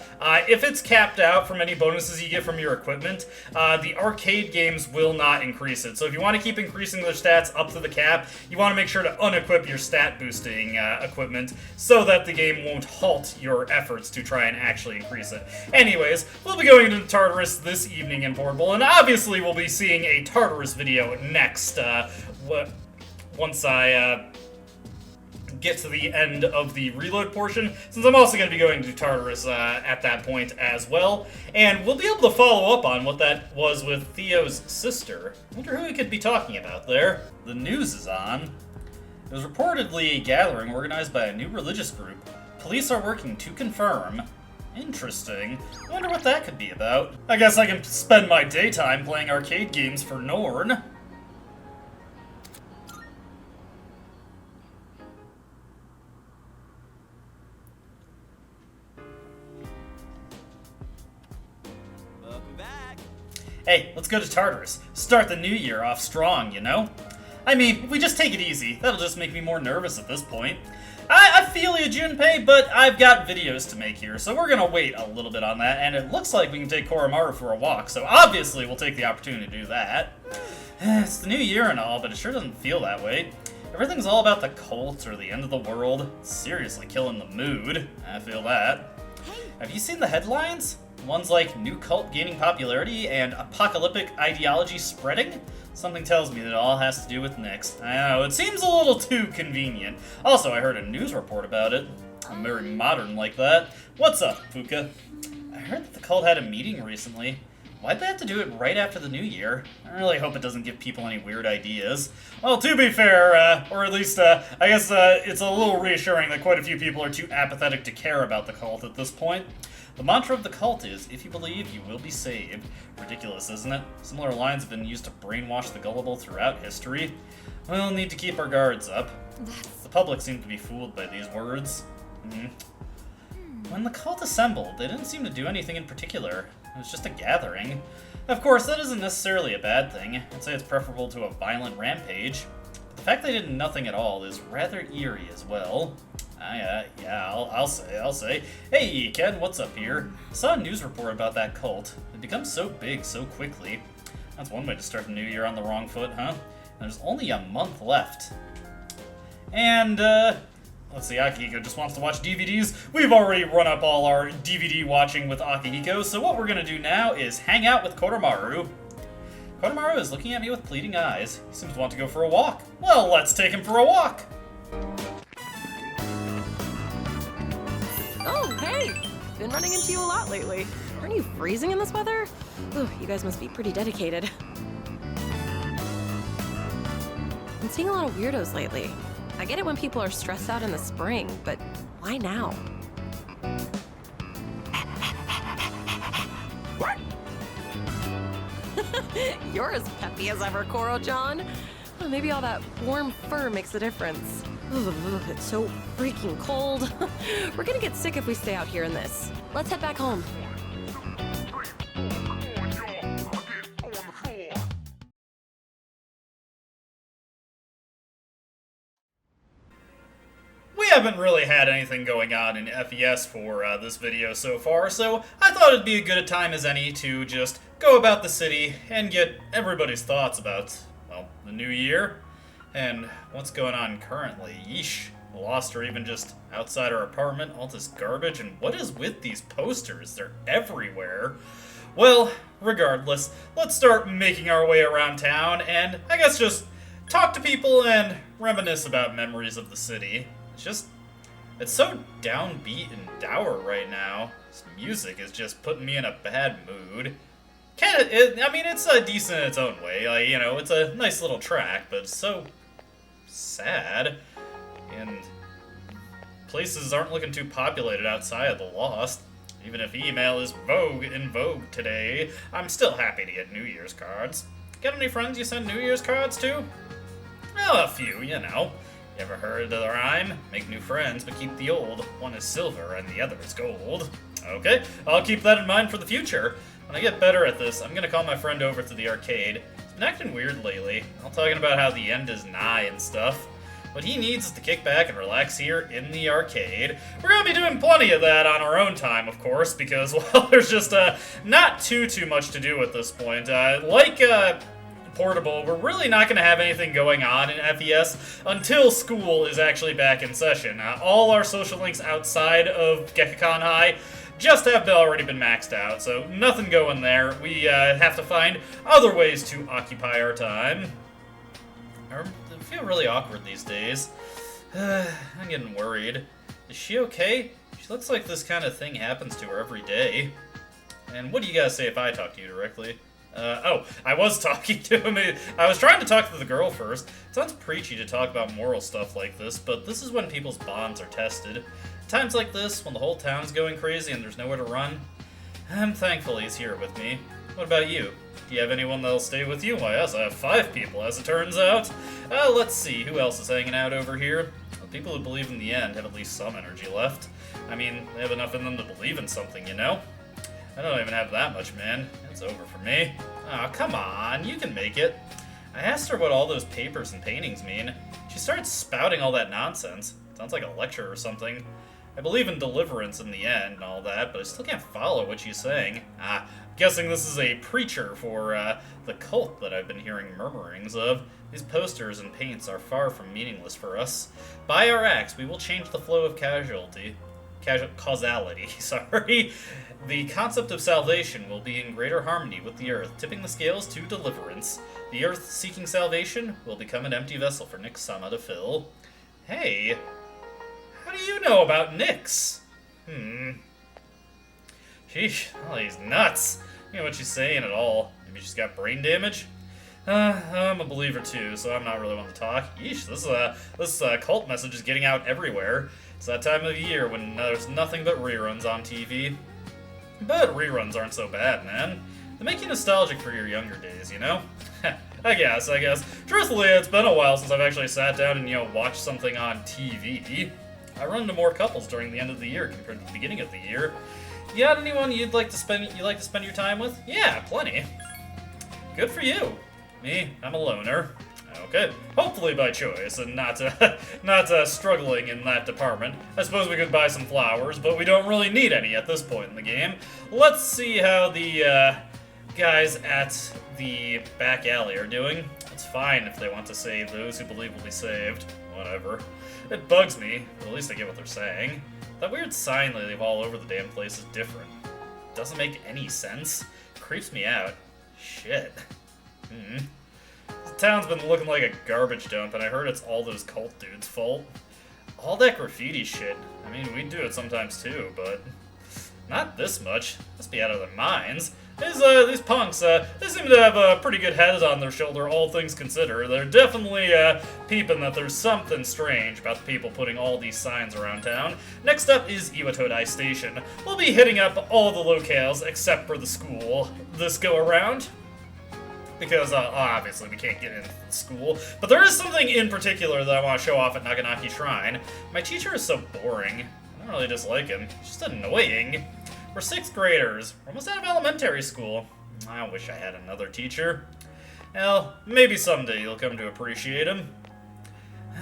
if it's capped out from any bonuses you get from your equipment, the arcade games will not increase it. So if you want to keep increasing their stats up to the cap, you want to make sure to unequip your stat boosting equipment so that the game won't halt your efforts to try and actually increase it. Anyways, we'll be going into Tartarus this evening in Portable, and obviously we'll be seeing a Tartarus video next, once I get to the end of the Reload portion, since I'm also going to be going to Tartarus at that point as well. And we'll be able to follow up on what that was with Theo's sister. I wonder who we could be talking about there. The news is on. It was reportedly a gathering organized by a new religious group. Police are working to confirm. Interesting. I wonder what that could be about. I guess I can spend my daytime playing arcade games for Norn. Hey, let's go to Tartarus. Start the new year off strong, you know? I mean, if we just take it easy, that'll just make me more nervous at this point. I feel you, Junpei, but I've got videos to make here, so we're gonna wait a little bit on that, and it looks like we can take Koromaru for a walk, so obviously we'll take the opportunity to do that. It's the new year and all, but it sure doesn't feel that way. Everything's all about the cult or the end of the world. It's seriously killing the mood. I feel that. Have you seen the headlines? Ones like new cult gaining popularity and apocalyptic ideology spreading? Something tells me that it all has to do with Nyx. I know, it seems a little too convenient. Also, I heard a news report about it. I'm very modern like that. What's up, Fuka? I heard that the cult had a meeting recently. Why'd they have to do it right after the new year? I really hope it doesn't give people any weird ideas. Well, to be fair, or at least, I guess it's a little reassuring that quite a few people are too apathetic to care about the cult at this point. The mantra of the cult is, if you believe, you will be saved. Ridiculous, isn't it? Similar lines have been used to brainwash the gullible throughout history. We'll need to keep our guards up. The public seemed to be fooled by these words. When the cult assembled, they didn't seem to do anything in particular. It was just a gathering. Of course, that isn't necessarily a bad thing. I'd say it's preferable to a violent rampage. But the fact they did nothing at all is rather eerie as well. I'll say. Hey, Ken, what's up here? I saw a news report about that cult. It becomes so big so quickly. That's one way to start the new year on the wrong foot, huh? There's only a month left. And, let's see, Akihiko just wants to watch DVDs. We've already run up all our DVD watching with Akihiko, so what we're gonna do now is hang out with Koromaru. Koromaru is looking at me with pleading eyes. He seems to want to go for a walk. Well, let's take him for a walk! Oh, hey! Been running into you a lot lately. Aren't you freezing in this weather? Ooh, you guys must be pretty dedicated. I'm seeing a lot of weirdos lately. I get it when people are stressed out in the spring, but why now? You're as peppy as ever, Koro-chan. Oh, maybe all that warm fur makes a difference. Ugh, it's so freaking cold. We're gonna get sick if we stay out here in this. Let's head back home. We haven't really had anything going on in FES for this video so far, so I thought it'd be as good a time as any to just go about the city and get everybody's thoughts about, well, the new year and what's going on currently. Yeesh, lost or even just outside our apartment, all this garbage, and what is with these posters? They're everywhere. Well, regardless, let's start making our way around town and I guess just talk to people and reminisce about memories of the city. It's so downbeat and dour right now. This music is just putting me in a bad mood. It's decent in its own way. Like, you know, it's a nice little track, but it's so sad. And places aren't looking too populated outside of the Lost. Even if email is in vogue today, I'm still happy to get New Year's cards. Got any friends you send New Year's cards to? Well, a few, you know. You ever heard of the rhyme? Make new friends, but keep the old. One is silver and the other is gold. Okay, I'll keep that in mind for the future. When I get better at this, I'm gonna call my friend over to the arcade. He's been acting weird lately. I'm talking about how the end is nigh and stuff. What he needs is to kick back and relax here in the arcade. We're gonna be doing plenty of that on our own time, of course, because, well, there's just not too much to do at this point. Portable, we're really not going to have anything going on in FES until school is actually back in session. All our social links outside of Gekkoukan High just have already been maxed out, so nothing going there. We have to find other ways to occupy our time. I feel really awkward these days. I'm getting worried. Is she okay? She looks like this kind of thing happens to her every day. And what do you guys say if I talk to you directly? I was talking to him. I was trying to talk to the girl first. It sounds preachy to talk about moral stuff like this, but this is when people's bonds are tested. Times like this, when the whole town's going crazy and there's nowhere to run, I'm thankful he's here with me. What about you? Do you have anyone that'll stay with you? Why, yes, I have 5 people, as it turns out. Let's see, who else is hanging out over here? Well, people who believe in the end have at least some energy left. I mean, they have enough in them to believe in something, you know? I don't even have that much, man. It's over for me. Aw, come on, you can make it. I asked her what all those papers and paintings mean. She started spouting all that nonsense. Sounds like a lecture or something. I believe in deliverance in the end and all that, but I still can't follow what she's saying. Guessing this is a preacher for the cult that I've been hearing murmurings of. These posters and paints are far from meaningless for us. By our acts, we will change the flow of casualty. causality, sorry. The concept of salvation will be in greater harmony with the earth, tipping the scales to deliverance. The earth seeking salvation will become an empty vessel for Nyx-sama to fill. Hey, how do you know about Nyx? Sheesh, well, he's nuts. You know what she's saying at all. Maybe she's got brain damage? I'm a believer too, so I'm not really one to talk. Yeesh, this cult message is getting out everywhere. It's that time of year when there's nothing but reruns on TV. But reruns aren't so bad, man. They make you nostalgic for your younger days, you know? I guess. Truthfully, it's been a while since I've actually sat down and, watched something on TV. I run into more couples during the end of the year compared to the beginning of the year. You got anyone you like to spend your time with? Yeah, plenty. Good for you. Me, I'm a loner. Okay, hopefully by choice and not struggling in that department. I suppose we could buy some flowers, but we don't really need any at this point in the game. Let's see how the guys at the back alley are doing. It's fine if they want to save those who believe will be saved. Whatever. It bugs me, but at least I get what they're saying. That weird sign they leave all over the damn place is different. Doesn't make any sense. Creeps me out. Shit. The town's been looking like a garbage dump, and I heard it's all those cult dudes' fault. All that graffiti shit. I mean, we do it sometimes too, but not this much. Must be out of their minds. These punks, they seem to have pretty good heads on their shoulder, all things considered. They're definitely peeping that there's something strange about the people putting all these signs around town. Next up is Iwatodai Station. We'll be hitting up all the locales except for the school this go around. Because, obviously, we can't get into the school. But there is something in particular that I want to show off at Naganaki Shrine. My teacher is so boring. I don't really dislike him. He's just annoying. We're 6th graders. We're almost out of elementary school. I wish I had another teacher. Well, maybe someday you'll come to appreciate him.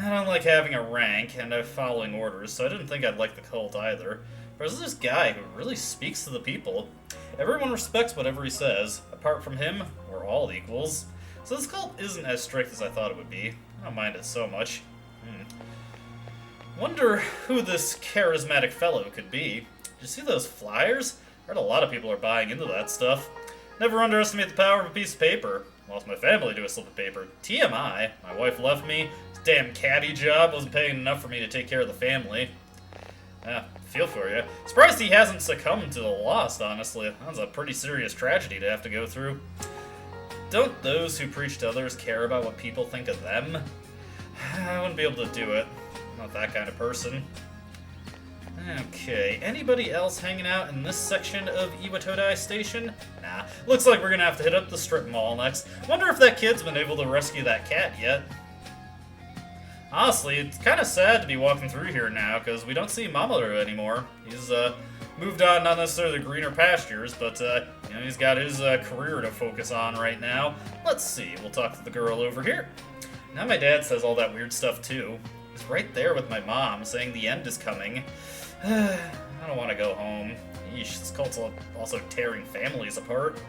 I don't like having a rank, and I'm following orders, so I didn't think I'd like the cult either. There's this guy who really speaks to the people. Everyone respects whatever he says. Apart from him, we're all equals. So this cult isn't as strict as I thought it would be. I don't mind it so much. Wonder who this charismatic fellow could be. Did you see those flyers? I heard a lot of people are buying into that stuff. Never underestimate the power of a piece of paper. Lost my family to a slip of paper. TMI. My wife left me. This damn caddy job wasn't paying enough for me to take care of the family. Feel for you. Surprised he hasn't succumbed to the lost, honestly. That's a pretty serious tragedy to have to go through. Don't those who preach to others care about what people think of them? I wouldn't be able to do it. I'm not that kind of person. Okay, anybody else hanging out in this section of Iwatodai Station? Nah, looks like we're gonna have to hit up the strip mall next. Wonder if that kid's been able to rescue that cat yet. Honestly, it's kind of sad to be walking through here now, because we don't see Mamoru anymore. He's moved on, not necessarily the greener pastures, but he's got his career to focus on right now. Let's see, we'll talk to the girl over here. Now my dad says all that weird stuff too. He's right there with my mom, saying the end is coming. I don't want to go home. Yeesh, this cult's also tearing families apart.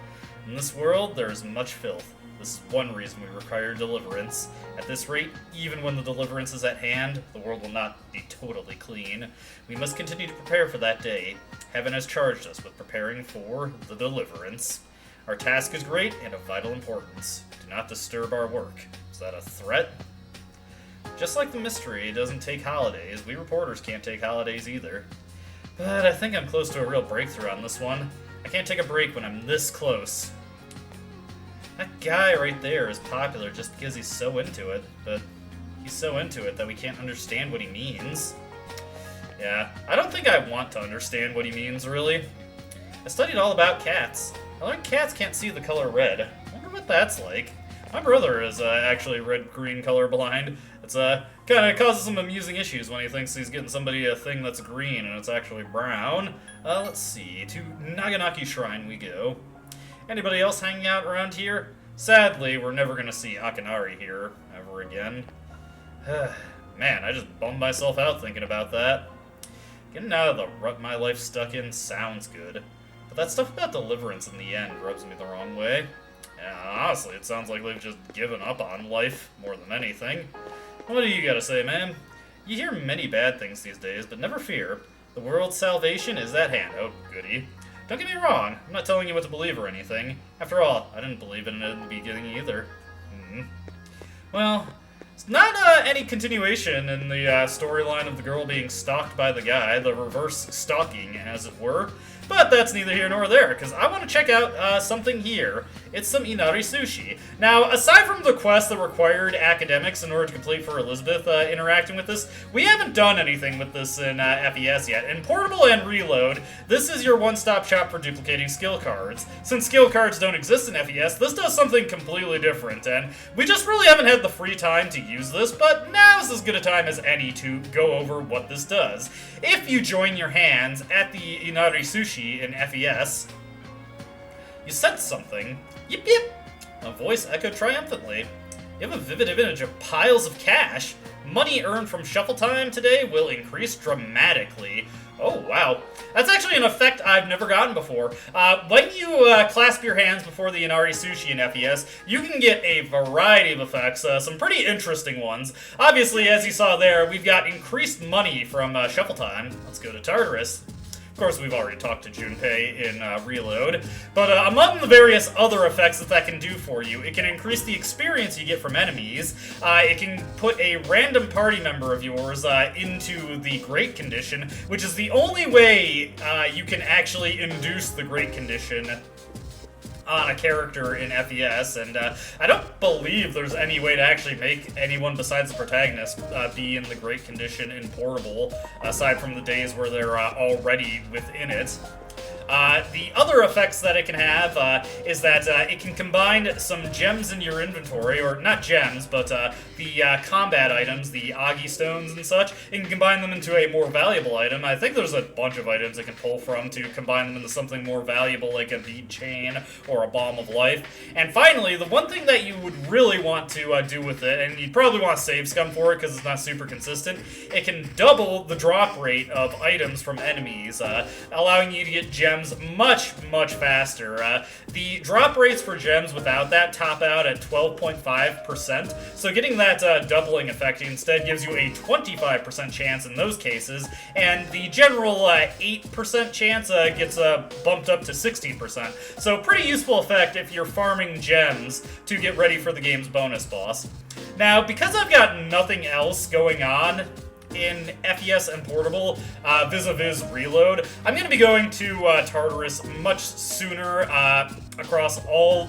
In this world, there is much filth. This is one reason we require deliverance. At this rate, even when the deliverance is at hand, the world will not be totally clean. We must continue to prepare for that day. Heaven has charged us with preparing for the deliverance. Our task is great and of vital importance. Do not disturb our work. Is that a threat? Just like the mystery doesn't take holidays, we reporters can't take holidays either. But I think I'm close to a real breakthrough on this one. I can't take a break when I'm this close. That guy right there is popular just because he's so into it, but he's so into it that we can't understand what he means. Yeah, I don't think I want to understand what he means, really. I studied all about cats. I learned cats can't see the color red. I wonder what that's like. My brother is actually red-green colorblind. It's kind of causes some amusing issues when he thinks he's getting somebody a thing that's green and it's actually brown. Let's see, to Naganaki Shrine we go. Anybody else hanging out around here? Sadly, we're never going to see Akinari here ever again. Man, I just bummed myself out thinking about that. Getting out of the rut my life's stuck in sounds good, but that stuff about deliverance in the end rubs me the wrong way. Yeah, honestly, it sounds like they've just given up on life more than anything. What do you gotta say, man? You hear many bad things these days, but never fear. The world's salvation is at hand. Oh, goody. Don't get me wrong, I'm not telling you what to believe or anything. After all, I didn't believe in it in the beginning either. Well, it's not any continuation in the storyline of the girl being stalked by the guy, the reverse stalking, as it were. But that's neither here nor there, because I want to check out something here. It's some Inari Sushi. Now, aside from the quest that required academics in order to complete for Elizabeth interacting with this, we haven't done anything with this in FES yet. In Portable and Reload, this is your one-stop shop for duplicating skill cards. Since skill cards don't exist in FES, this does something completely different, and we just really haven't had the free time to use this, but now's as good a time as any to go over what this does. If you join your hands at the Inari Sushi in FES, you sense something. Yip yip! A voice echoed triumphantly. You have a vivid image of piles of cash. Money earned from shuffle time today will increase dramatically. Oh, wow. That's actually an effect I've never gotten before. When you clasp your hands before the Inari Sushi in FES, you can get a variety of effects, some pretty interesting ones. Obviously, as you saw there, we've got increased money from shuffle time. Let's go to Tartarus. Of course, we've already talked to Junpei in Reload, but among the various other effects that can do for you, it can increase the experience you get from enemies, it can put a random party member of yours into the Great Condition, which is the only way you can actually induce the Great Condition on a character in FES, and I don't believe there's any way to actually make anyone besides the protagonist be in the Great Condition in Portable, aside from the days where they're already within it. The other effects that it can have is that it can combine some gems in your inventory, or not gems, but the combat items, the Agi stones and such. It can combine them into a more valuable item. I think there's a bunch of items it can pull from to combine them into something more valuable, like a bead chain or a bomb of life. And finally, the one thing that you would really want to do with it, and you'd probably want to save scum for it because it's not super consistent, it can double the drop rate of items from enemies, allowing you to get gems much faster. The drop rates for gems without that top out at 12.5%, so getting that doubling effect instead gives you a 25% chance in those cases, and the general 8% chance gets bumped up to 16%. So pretty useful effect if you're farming gems to get ready for the game's bonus boss. Now, because I've got nothing else going on in FES and Portable, vis-a-vis Reload, I'm going to be going to Tartarus much sooner across all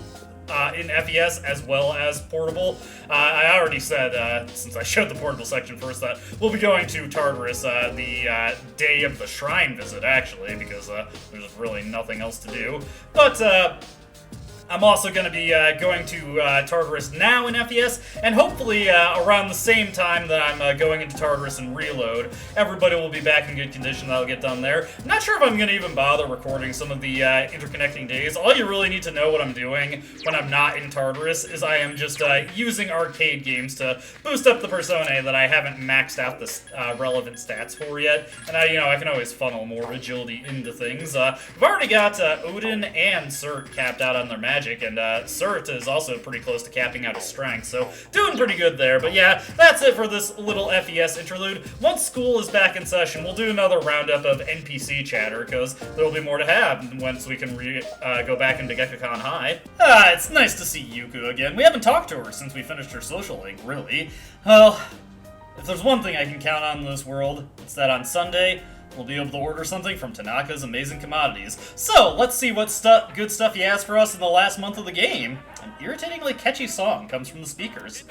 in FES as well as Portable. I already said, since I showed the Portable section first, that we'll be going to Tartarus the day of the Shrine visit, actually, because there's really nothing else to do. But I'm also going to be going to Tartarus now in FES, and hopefully around the same time that I'm going into Tartarus and Reload, everybody will be back in good condition. That'll get done there. I'm not sure if I'm going to even bother recording some of the interconnecting days. All you really need to know what I'm doing when I'm not in Tartarus is I am just using arcade games to boost up the personae that I haven't maxed out the relevant stats for yet, and I can always funnel more agility into things. I've already got Odin and Cert capped out on their magic, and Cert is also pretty close to capping out his strength, so doing pretty good there. But yeah, that's it for this little FES interlude. Once school is back in session, we'll do another roundup of NPC chatter, because there'll be more to have once we can go back into Gekkokan High. It's nice to see Yuku again. We haven't talked to her since we finished her social link, really. Well, if there's one thing I can count on in this world, it's that on Sunday, we'll be able to order something from Tanaka's Amazing Commodities. So, let's see what good stuff he has for us in the last month of the game. An irritatingly catchy song comes from the speakers.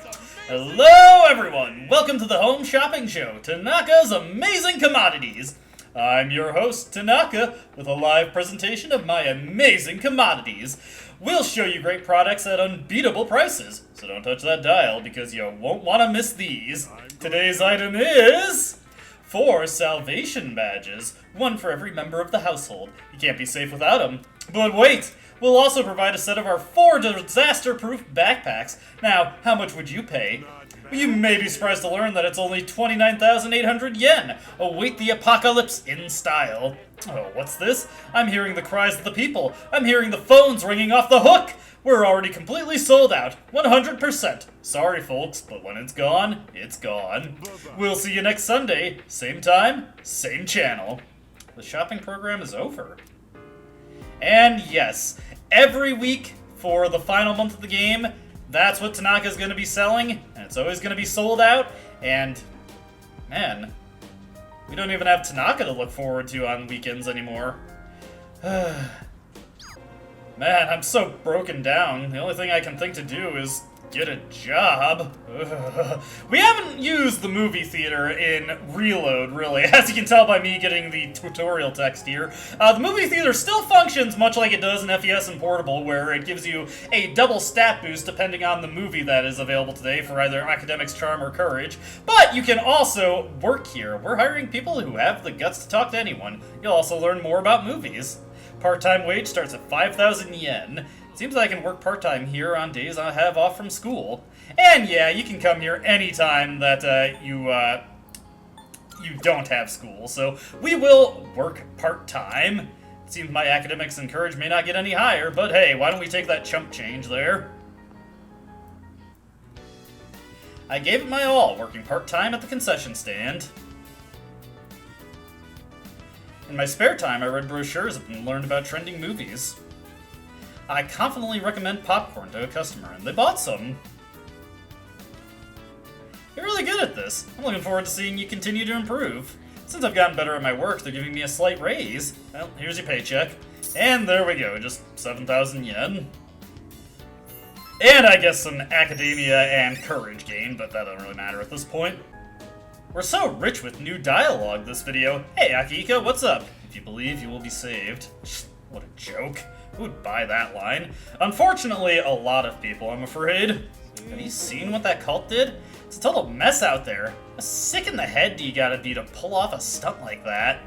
Hello, everyone! Welcome to the Home Shopping Show, Tanaka's Amazing Commodities. I'm your host, Tanaka, with a live presentation of my amazing commodities. We'll show you great products at unbeatable prices, so don't touch that dial because you won't want to miss these. Today's item is 4 salvation badges, 1 for every member of the household. You can't be safe without them. But wait! We'll also provide a set of our 4 disaster-proof backpacks. Now, how much would you pay? You may be surprised to learn that it's only 29,800 yen. Await the apocalypse in style. Oh, what's this? I'm hearing the cries of the people. I'm hearing the phones ringing off the hook. We're already completely sold out. 100%. Sorry, folks, but when it's gone, it's gone. We'll see you next Sunday. Same time, same channel. The shopping program is over. And yes, every week for the final month of the game, that's what Tanaka's going to be selling, and it's always going to be sold out, and man, we don't even have Tanaka to look forward to on weekends anymore. Man, I'm so broken down. The only thing I can think to do is get a job. We haven't used the movie theater in Reload, really, as you can tell by me getting the tutorial text here. The movie theater still functions much like it does in FES and Portable, where it gives you a double stat boost depending on the movie that is available today for either Academics, Charm, or Courage. But you can also work here. We're hiring people who have the guts to talk to anyone. You'll also learn more about movies. Part-time wage starts at 5,000 yen. Seems like I can work part-time here on days I have off from school. And yeah, you can come here anytime that you don't have school. So we will work part-time. It seems my academics and courage may not get any higher, but hey, why don't we take that chump change there? I gave it my all, working part-time at the concession stand. In my spare time, I read brochures and learned about trending movies. I confidently recommend popcorn to a customer, and they bought some. You're really good at this. I'm looking forward to seeing you continue to improve. Since I've gotten better at my work, they're giving me a slight raise. Well, here's your paycheck. And there we go, just 7,000 yen. And I guess some academia and courage gain, but that doesn't really matter at this point. We're so rich with new dialogue this video. Hey Akihiko, what's up? If you believe, you will be saved. What a joke. Who would buy that line? Unfortunately, a lot of people, I'm afraid. Have you seen what that cult did? It's a total mess out there. How sick in the head do you gotta be to pull off a stunt like that?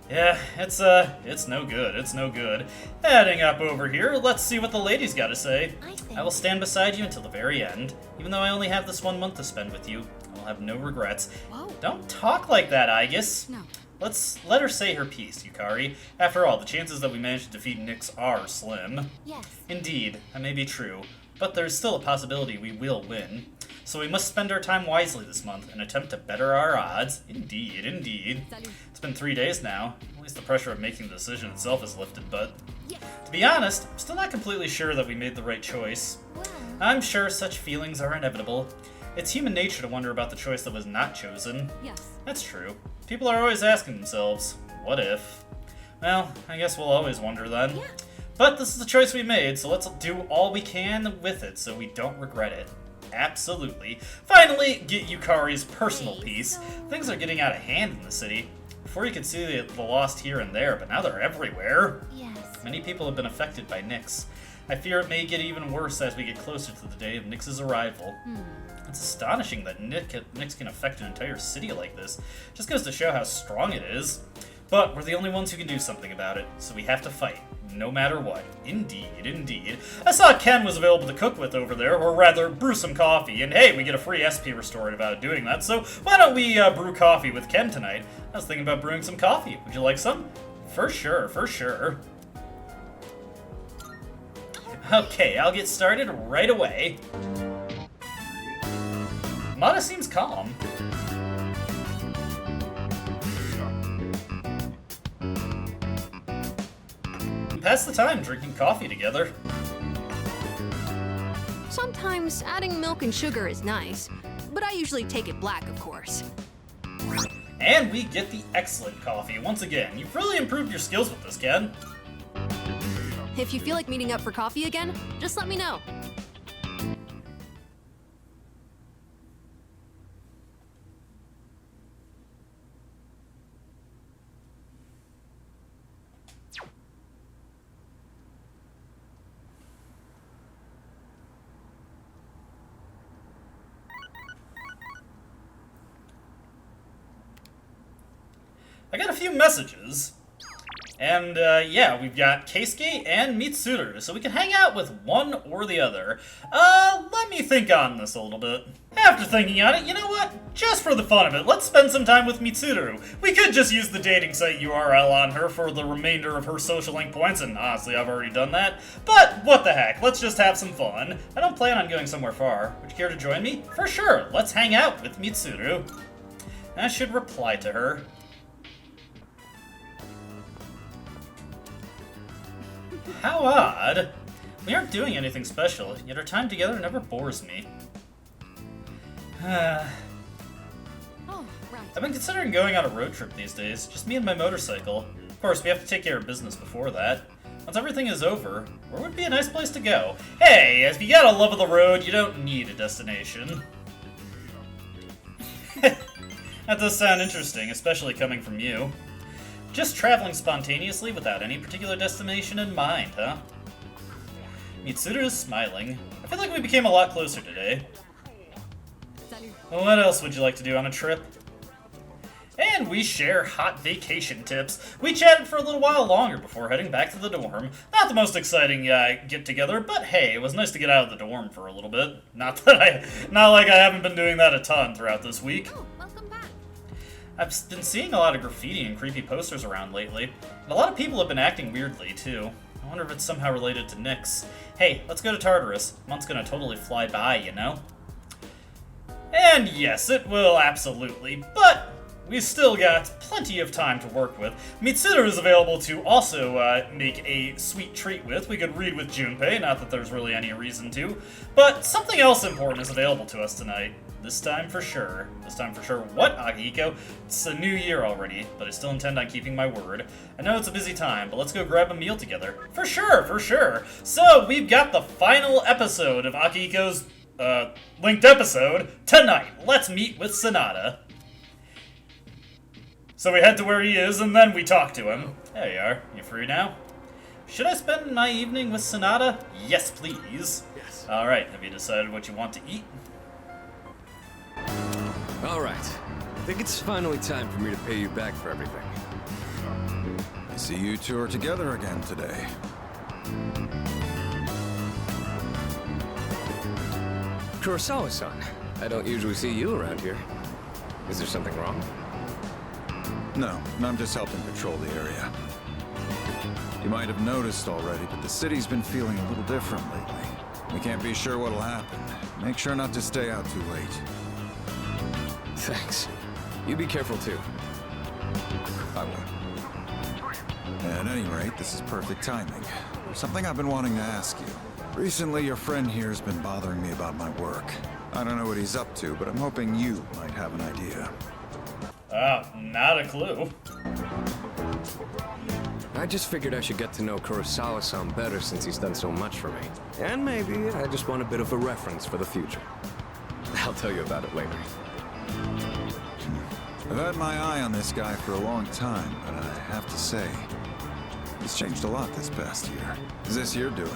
Yeah, it's no good, it's no good. Heading up over here, let's see what the ladies gotta say. I will stand beside you until the very end. Even though I only have this 1 month to spend with you, I will have no regrets. Whoa. Don't talk like that, Aegis. No. Let's let her say her piece, Yukari. After all, the chances that we manage to defeat Nyx are slim. Yes. Indeed, that may be true, but there's still a possibility we will win. So we must spend our time wisely this month and attempt to better our odds. Indeed, indeed. It's been 3 days now. At least the pressure of making the decision itself is lifted, but to be honest, I'm still not completely sure that we made the right choice. I'm sure such feelings are inevitable. It's human nature to wonder about the choice that was not chosen. Yes. That's true. People are always asking themselves, what if? Well, I guess we'll always wonder then. Yeah. But this is the choice we made, so let's do all we can with it so we don't regret it. Absolutely. Finally, get Yukari's personal piece. Things are getting out of hand in the city. Before you could see the lost here and there, but now they're everywhere. Yes. Many people have been affected by Nyx. I fear it may get even worse as we get closer to the day of Nyx's arrival. It's astonishing that Nyx can affect an entire city like this. Just goes to show how strong it is. But we're the only ones who can do something about it, so we have to fight, no matter what. Indeed, indeed. I saw Ken was available to cook with over there, or rather, brew some coffee, and hey, we get a free SP restored about doing that, so why don't we brew coffee with Ken tonight? I was thinking about brewing some coffee. Would you like some? For sure, for sure. Okay, I'll get started right away. Mata seems calm. Pass the time drinking coffee together. Sometimes adding milk and sugar is nice, but I usually take it black, of course. And we get the excellent coffee once again. You've really improved your skills with this, Ken. If you feel like meeting up for coffee again, just let me know. I got a few messages. And, yeah, we've got Keisuke and Mitsuru, so we can hang out with one or the other. Let me think on this a little bit. After thinking on it, you know what? Just for the fun of it, let's spend some time with Mitsuru. We could just use the dating site URL on her for the remainder of her social link points, and honestly, I've already done that. But, what the heck, let's just have some fun. I don't plan on going somewhere far. Would you care to join me? For sure, let's hang out with Mitsuru. I should reply to her. How odd. We aren't doing anything special, yet our time together never bores me. Oh, right. I've been considering going on a road trip these days, just me and my motorcycle. Of course, we have to take care of business before that. Once everything is over, where would be a nice place to go? Hey, if you got a love of the road, you don't need a destination. That does sound interesting, especially coming from you. Just traveling spontaneously without any particular destination in mind, huh? Mitsuru is smiling. I feel like we became a lot closer today. What else would you like to do on a trip? And we share hot vacation tips. We chatted for a little while longer before heading back to the dorm. Not the most exciting get-together, but hey, it was nice to get out of the dorm for a little bit. Not like I haven't been doing that a ton throughout this week. Oh, welcome back. I've been seeing a lot of graffiti and creepy posters around lately, and a lot of people have been acting weirdly, too. I wonder if it's somehow related to Nyx. Hey, let's go to Tartarus. Month's gonna totally fly by, you know? And yes, it will, absolutely, but we've still got plenty of time to work with. Mitsuru is available to also make a sweet treat with. We could read with Junpei, not that there's really any reason to. But something else important is available to us tonight. This time for sure. This time for sure. What, Akihiko? It's a new year already, but I still intend on keeping my word. I know it's a busy time, but let's go grab a meal together. For sure, for sure. So, we've got the final episode of Akihiko's linked episode tonight. Let's meet with Sanada. So we head to where he is, and then we talk to him. There you are. You free now? Should I spend my evening with Sanada? Yes, please. Yes. Alright, have you decided what you want to eat? Alright. I think it's finally time for me to pay you back for everything. I see you two are together again today. Kurosawa-san, I don't usually see you around here. Is there something wrong? No, I'm just helping patrol the area. You might have noticed already, but the city's been feeling a little different lately. We can't be sure what'll happen. Make sure not to stay out too late. Thanks. You be careful too. I will. At any rate, this is perfect timing. There's something I've been wanting to ask you. Recently, your friend here's been bothering me about my work. I don't know what he's up to, but I'm hoping you might have an idea. Not a clue. I just figured I should get to know Kurosawa-san better since he's done so much for me. And maybe I just want a bit of a reference for the future. I'll tell you about it later. I've had my eye on this guy for a long time, but I have to say, he's changed a lot this past year. Is this your doing?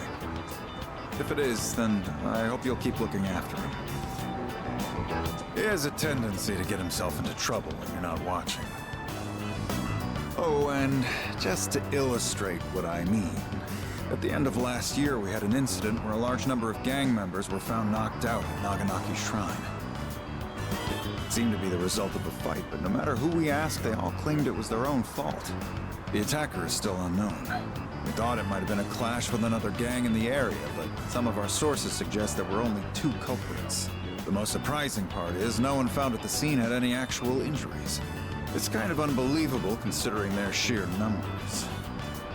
If it is, then I hope you'll keep looking after him. He has a tendency to get himself into trouble when you're not watching. Oh, and just to illustrate what I mean, at the end of last year we had an incident where a large number of gang members were found knocked out at Naganaki Shrine. It seemed to be the result of a fight, but no matter who we asked, they all claimed it was their own fault. The attacker is still unknown. We thought it might have been a clash with another gang in the area, but some of our sources suggest there were only 2 culprits. The most surprising part is no one found at the scene had any actual injuries. It's kind of unbelievable considering their sheer numbers.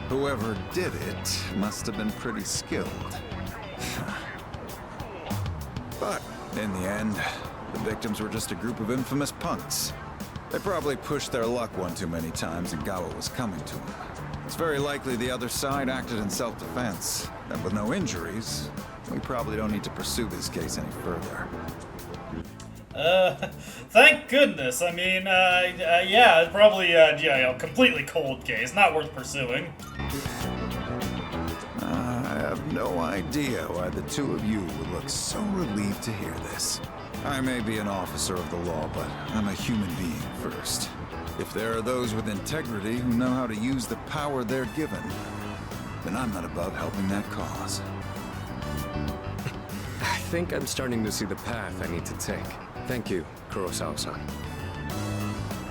Whoever did it must have been pretty skilled. But in the end, the victims were just a group of infamous punks. They probably pushed their luck one too many times and got what was coming to them. It's very likely the other side acted in self-defense. And with no injuries, we probably don't need to pursue this case any further. Thank goodness. I mean, yeah, it's probably, a completely cold case, not worth pursuing. I have no idea why the two of you would look so relieved to hear this. I may be an officer of the law, but I'm a human being first. If there are those with integrity who know how to use the power they're given, then I'm not above helping that cause. I think I'm starting to see the path I need to take. Thank you, Kurosawa-san.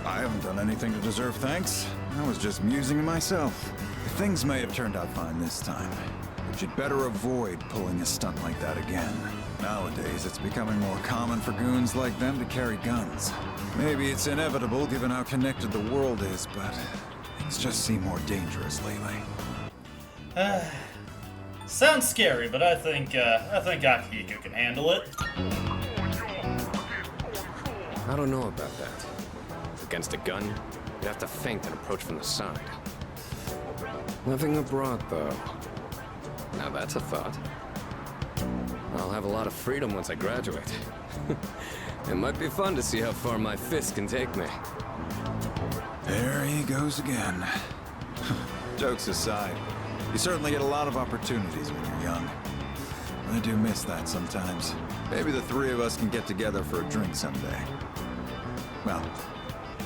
I haven't done anything to deserve thanks. I was just musing to myself. Things may have turned out fine this time, but you'd better avoid pulling a stunt like that again. Nowadays, it's becoming more common for goons like them to carry guns. Maybe it's inevitable given how connected the world is, but things just seem more dangerous lately. Sounds scary, but I think Akihiko can handle it. I don't know about that. Against a gun, you'd have to feint and approach from the side. Living abroad, though. Now that's a thought. I'll have a lot of freedom once I graduate. It might be fun to see how far my fist can take me. There he goes again. Jokes aside, you certainly get a lot of opportunities when you're young. I do miss that sometimes. Maybe the three of us can get together for a drink someday. Well,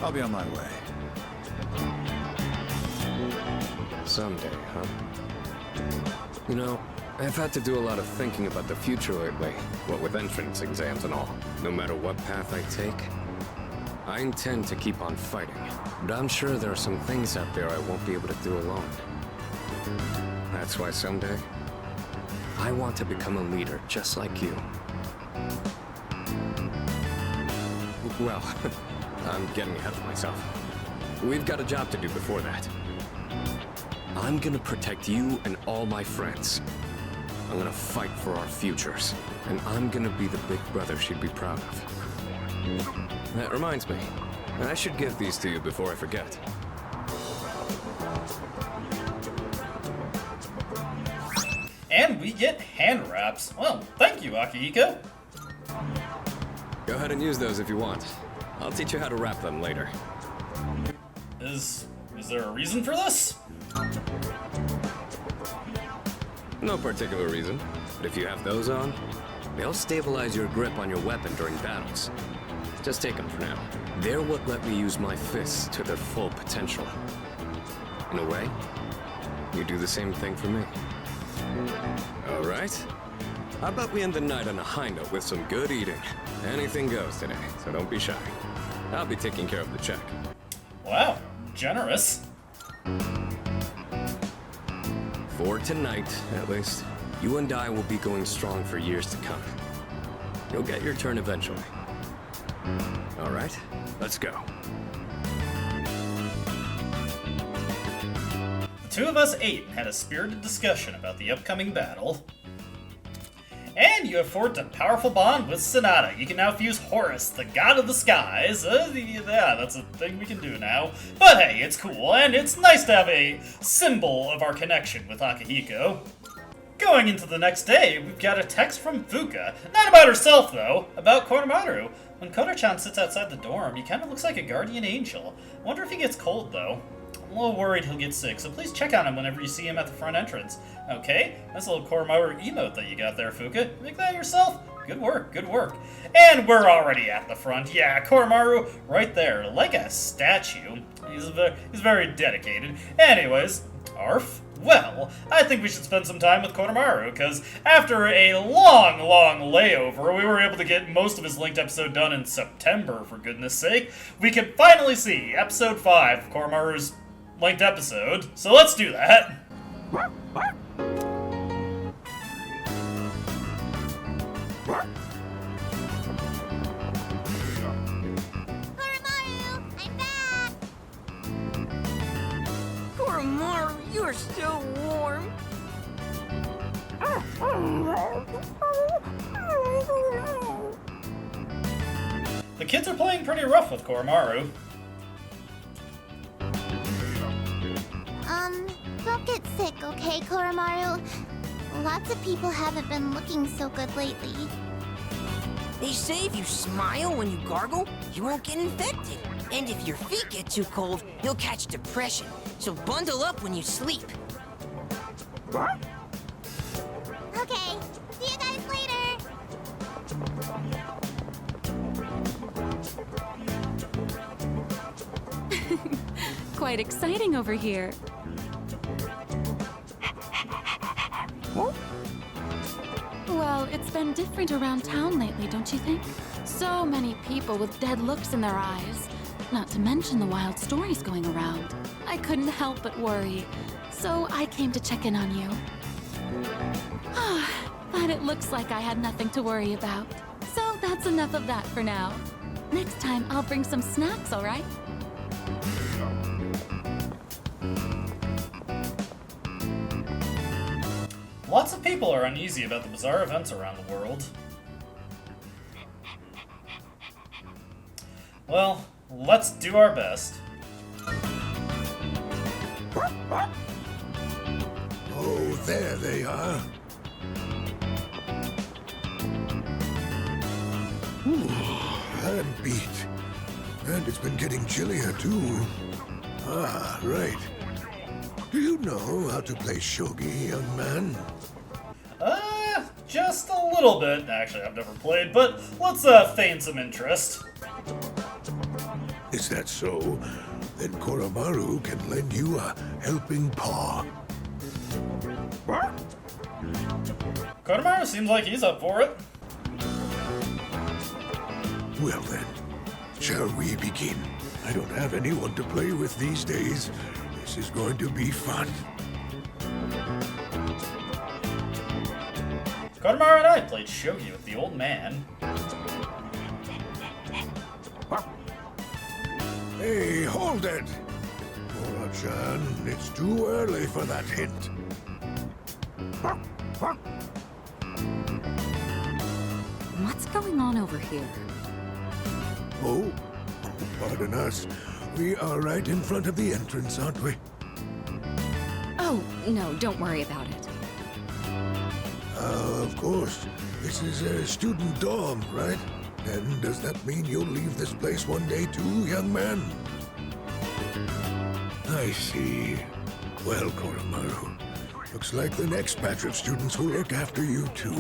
I'll be on my way. Someday, huh? You know, I've had to do a lot of thinking about the future lately, what with entrance exams and all. No matter what path I take, I intend to keep on fighting. But I'm sure there are some things out there I won't be able to do alone. That's why someday, I want to become a leader just like you. Well, I'm getting ahead of myself. We've got a job to do before that. I'm gonna protect you and all my friends. I'm gonna fight for our futures. And I'm gonna be the big brother she'd be proud of. That reminds me, I should give these to you before I forget. And we get hand wraps. Well, thank you, Akihiko. Go ahead and use those if you want. I'll teach you how to wrap them later. Is there a reason for this? No particular reason, but if you have those on, they'll stabilize your grip on your weapon during battles. Just take them for now. They're what let me use my fists to their full potential. In a way, you do the same thing for me. All right. How about we end the night on a high note with some good eating? Anything goes today, so don't be shy. I'll be taking care of the check. Wow, generous. For tonight, at least, you and I will be going strong for years to come. You'll get your turn eventually. All right, let's go. The two of us ate and had a spirited discussion about the upcoming battle. And you have forged a powerful bond with Sonata. You can now fuse Horus, the god of the skies. Yeah, that's a thing we can do now. But hey, it's cool, and it's nice to have a symbol of our connection with Akihiko. Going into the next day, we've got a text from Fuka. Not about herself, though. About Koromaru. When Koto-chan sits outside the dorm, he kind of looks like a guardian angel. I wonder if he gets cold, though. I'm a little worried he'll get sick, so please check on him whenever you see him at the front entrance. Okay, that's a little Koromaru emote that you got there, Fuka. Make that yourself? Good work, good work. And we're already at the front. Yeah, Koromaru right there, like a statue. He's very dedicated. Anyways, Arf. Well, I think we should spend some time with Koromaru, because after a long layover, we were able to get most of his linked episode done in September, for goodness sake. We can finally see episode 5 of Koromaru's linked episode, so let's do that. Koromaru, you're so warm. The kids are playing pretty rough with Koromaru. Don't get sick, okay, Koromaru? Lots of people haven't been looking so good lately. They say if you smile when you gargle, you won't get infected. And if your feet get too cold, you'll catch depression. So bundle up when you sleep. Okay, see you guys later! Quite exciting over here. Well, it's been different around town lately, don't you think? So many people with dead looks in their eyes. Not to mention the wild stories going around. I couldn't help but worry, so I came to check in on you. But it looks like I had nothing to worry about. So that's enough of that for now. Next time, I'll bring some snacks, all right? Lots of people are uneasy about the bizarre events around the world. Well, let's do our best. Oh, there they are. Ooh, I'm beat. And it's been getting chillier, too. Ah, right. Do you know how to play shogi, young man? Just a little bit. Actually, I've never played, but let's feign some interest. Is that so? Then Koromaru can lend you a helping paw. Koromaru seems like he's up for it. Well then, shall we begin? I don't have anyone to play with these days. This is going to be fun. Koromaru and I played shogi with the old man. Hey, hold it! Kora-chan, it's too early for that hint. What's going on over here? Oh, pardon us. We are right in front of the entrance, aren't we? Oh, no, don't worry about it. Of course. This is a student dorm, right? And does that mean you'll leave this place one day too, young man? I see. Well, Koromaru, looks like the next batch of students will look after you too.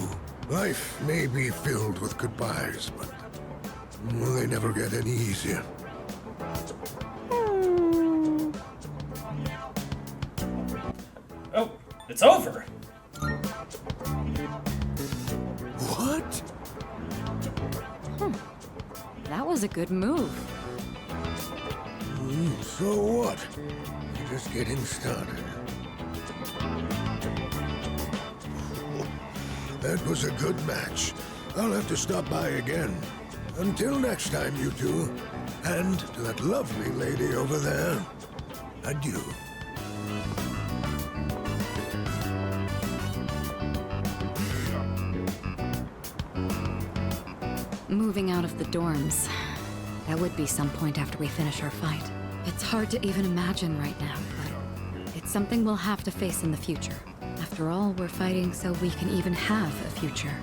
Life may be filled with goodbyes, but they never get any easier. Oh, it's over! What? That was a good move. So what? We're just getting started. That was a good match. I'll have to stop by again. Until next time, you two. And to that lovely lady over there, adieu. Moving out of the dorms. That would be some point after we finish our fight. It's hard to even imagine right now, but it's something we'll have to face in the future. After all, we're fighting so we can even have a future.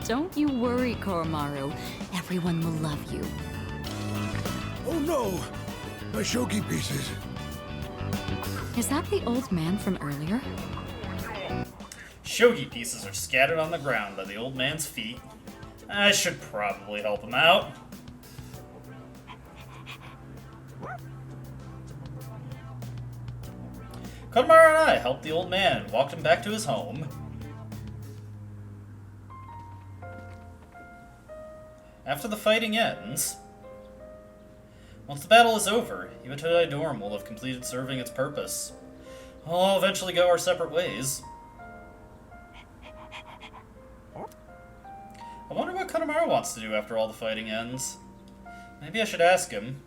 Don't you worry, Koromaru. Everyone will love you. Oh no! My shogi pieces. Is that the old man from earlier? Shogi pieces are scattered on the ground by the old man's feet. I should probably help him out. Koromaru and I helped the old man and walked him back to his home. After the fighting ends, once the battle is over, Epsiode dorm will have completed serving its purpose. We'll all eventually go our separate ways. I wonder what Koromaru wants to do after all the fighting ends. Maybe I should ask him.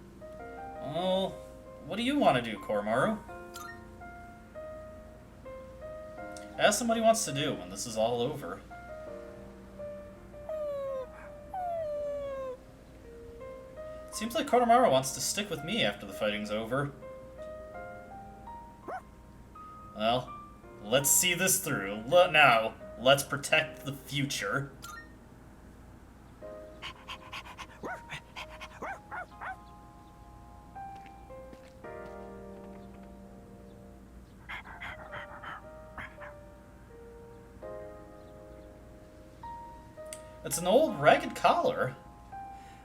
Well, what do you want to do, Koromaru? Ask him what he wants to do when this is all over. Seems like Koromaru wants to stick with me after the fighting's over. Well, let's see this through. Now, let's protect the future. It's an old ragged collar.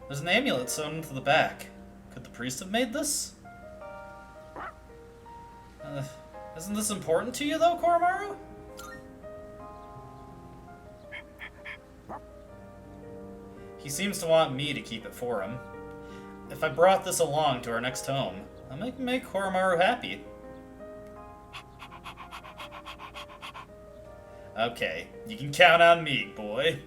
There's an amulet sewn into the back. Could the priest have made this? Isn't this important to you, though, Koromaru? He seems to want me to keep it for him. If I brought this along to our next home, I might make Koromaru happy. Okay, you can count on me, boy.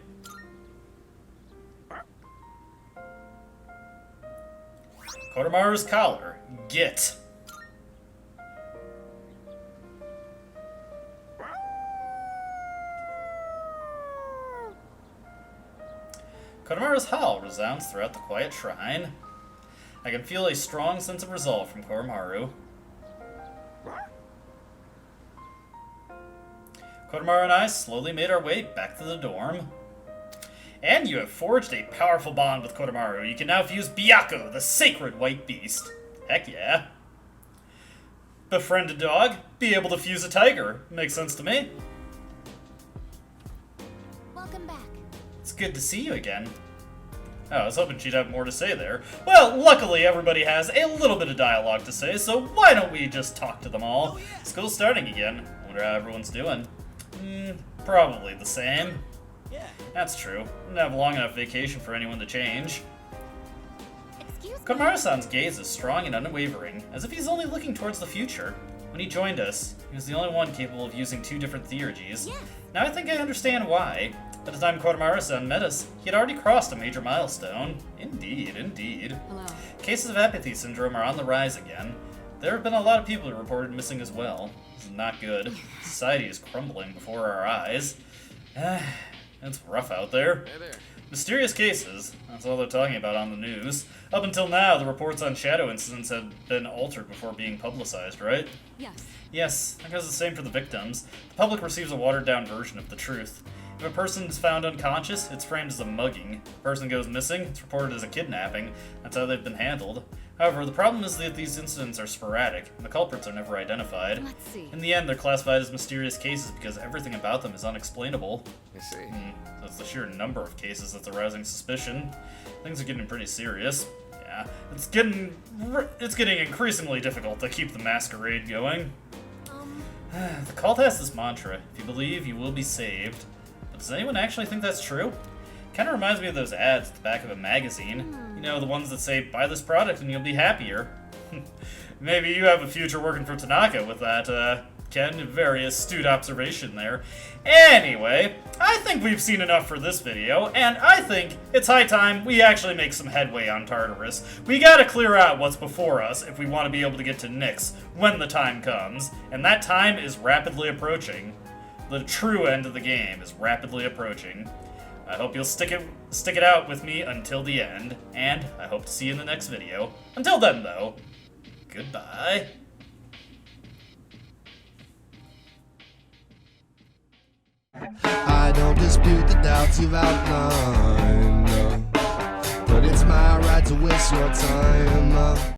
Koromaru's collar. Get. Koromaru's howl resounds throughout the quiet shrine. I can feel a strong sense of resolve from Koromaru. Koromaru and I slowly made our way back to the dorm. And you have forged a powerful bond with Koromaru. You can now fuse Byakko, the sacred white beast. Heck yeah. Befriend a dog, be able to fuse a tiger. Makes sense to me. Welcome back. It's good to see you again. Oh, I was hoping she'd have more to say there. Well, luckily everybody has a little bit of dialogue to say, so why don't we just talk to them all? School's starting again. I wonder how everyone's doing. Probably the same. That's true. Didn't have a long enough vacation for anyone to change. Koromaru-san's gaze is strong and unwavering, as if he's only looking towards the future. When he joined us, he was the only one capable of using 2 different theurgies. Now I think I understand why. By the time Koromaru-san met us, he had already crossed a major milestone. Indeed, indeed. Hello. Cases of apathy syndrome are on the rise again. There have been a lot of people who reported missing as well. This is not good. Society is crumbling before our eyes. It's rough out there. Hey there. Mysterious cases, that's all they're talking about on the news. Up until now, the reports on shadow incidents had been altered before being publicized, right? Yes. Yes, that goes the same for the victims. The public receives a watered-down version of the truth. If a person is found unconscious, it's framed as a mugging. If a person goes missing, it's reported as a kidnapping. That's how they've been handled. However, the problem is that these incidents are sporadic, and the culprits are never identified. Let's see. In the end, they're classified as mysterious cases because everything about them is unexplainable. I see. So it's the sheer number of cases that's arousing suspicion. Things are getting pretty serious. Yeah, it's getting increasingly difficult to keep the masquerade going. The cult has this mantra: if you believe, you will be saved. But does anyone actually think that's true? Kind of reminds me of those ads at the back of a magazine. You know, the ones that say, buy this product and you'll be happier. Maybe you have a future working for Tanaka with that, Ken. Very astute observation there. Anyway, I think we've seen enough for this video, and I think it's high time we actually make some headway on Tartarus. We gotta clear out what's before us if we want to be able to get to Nyx when the time comes, and that time is rapidly approaching. The true end of the game is rapidly approaching. I hope you'll stick it out with me until the end, and I hope to see you in the next video. Until then, though, goodbye. I don't dispute the doubts you've outlined, no. But it's my right to waste your time.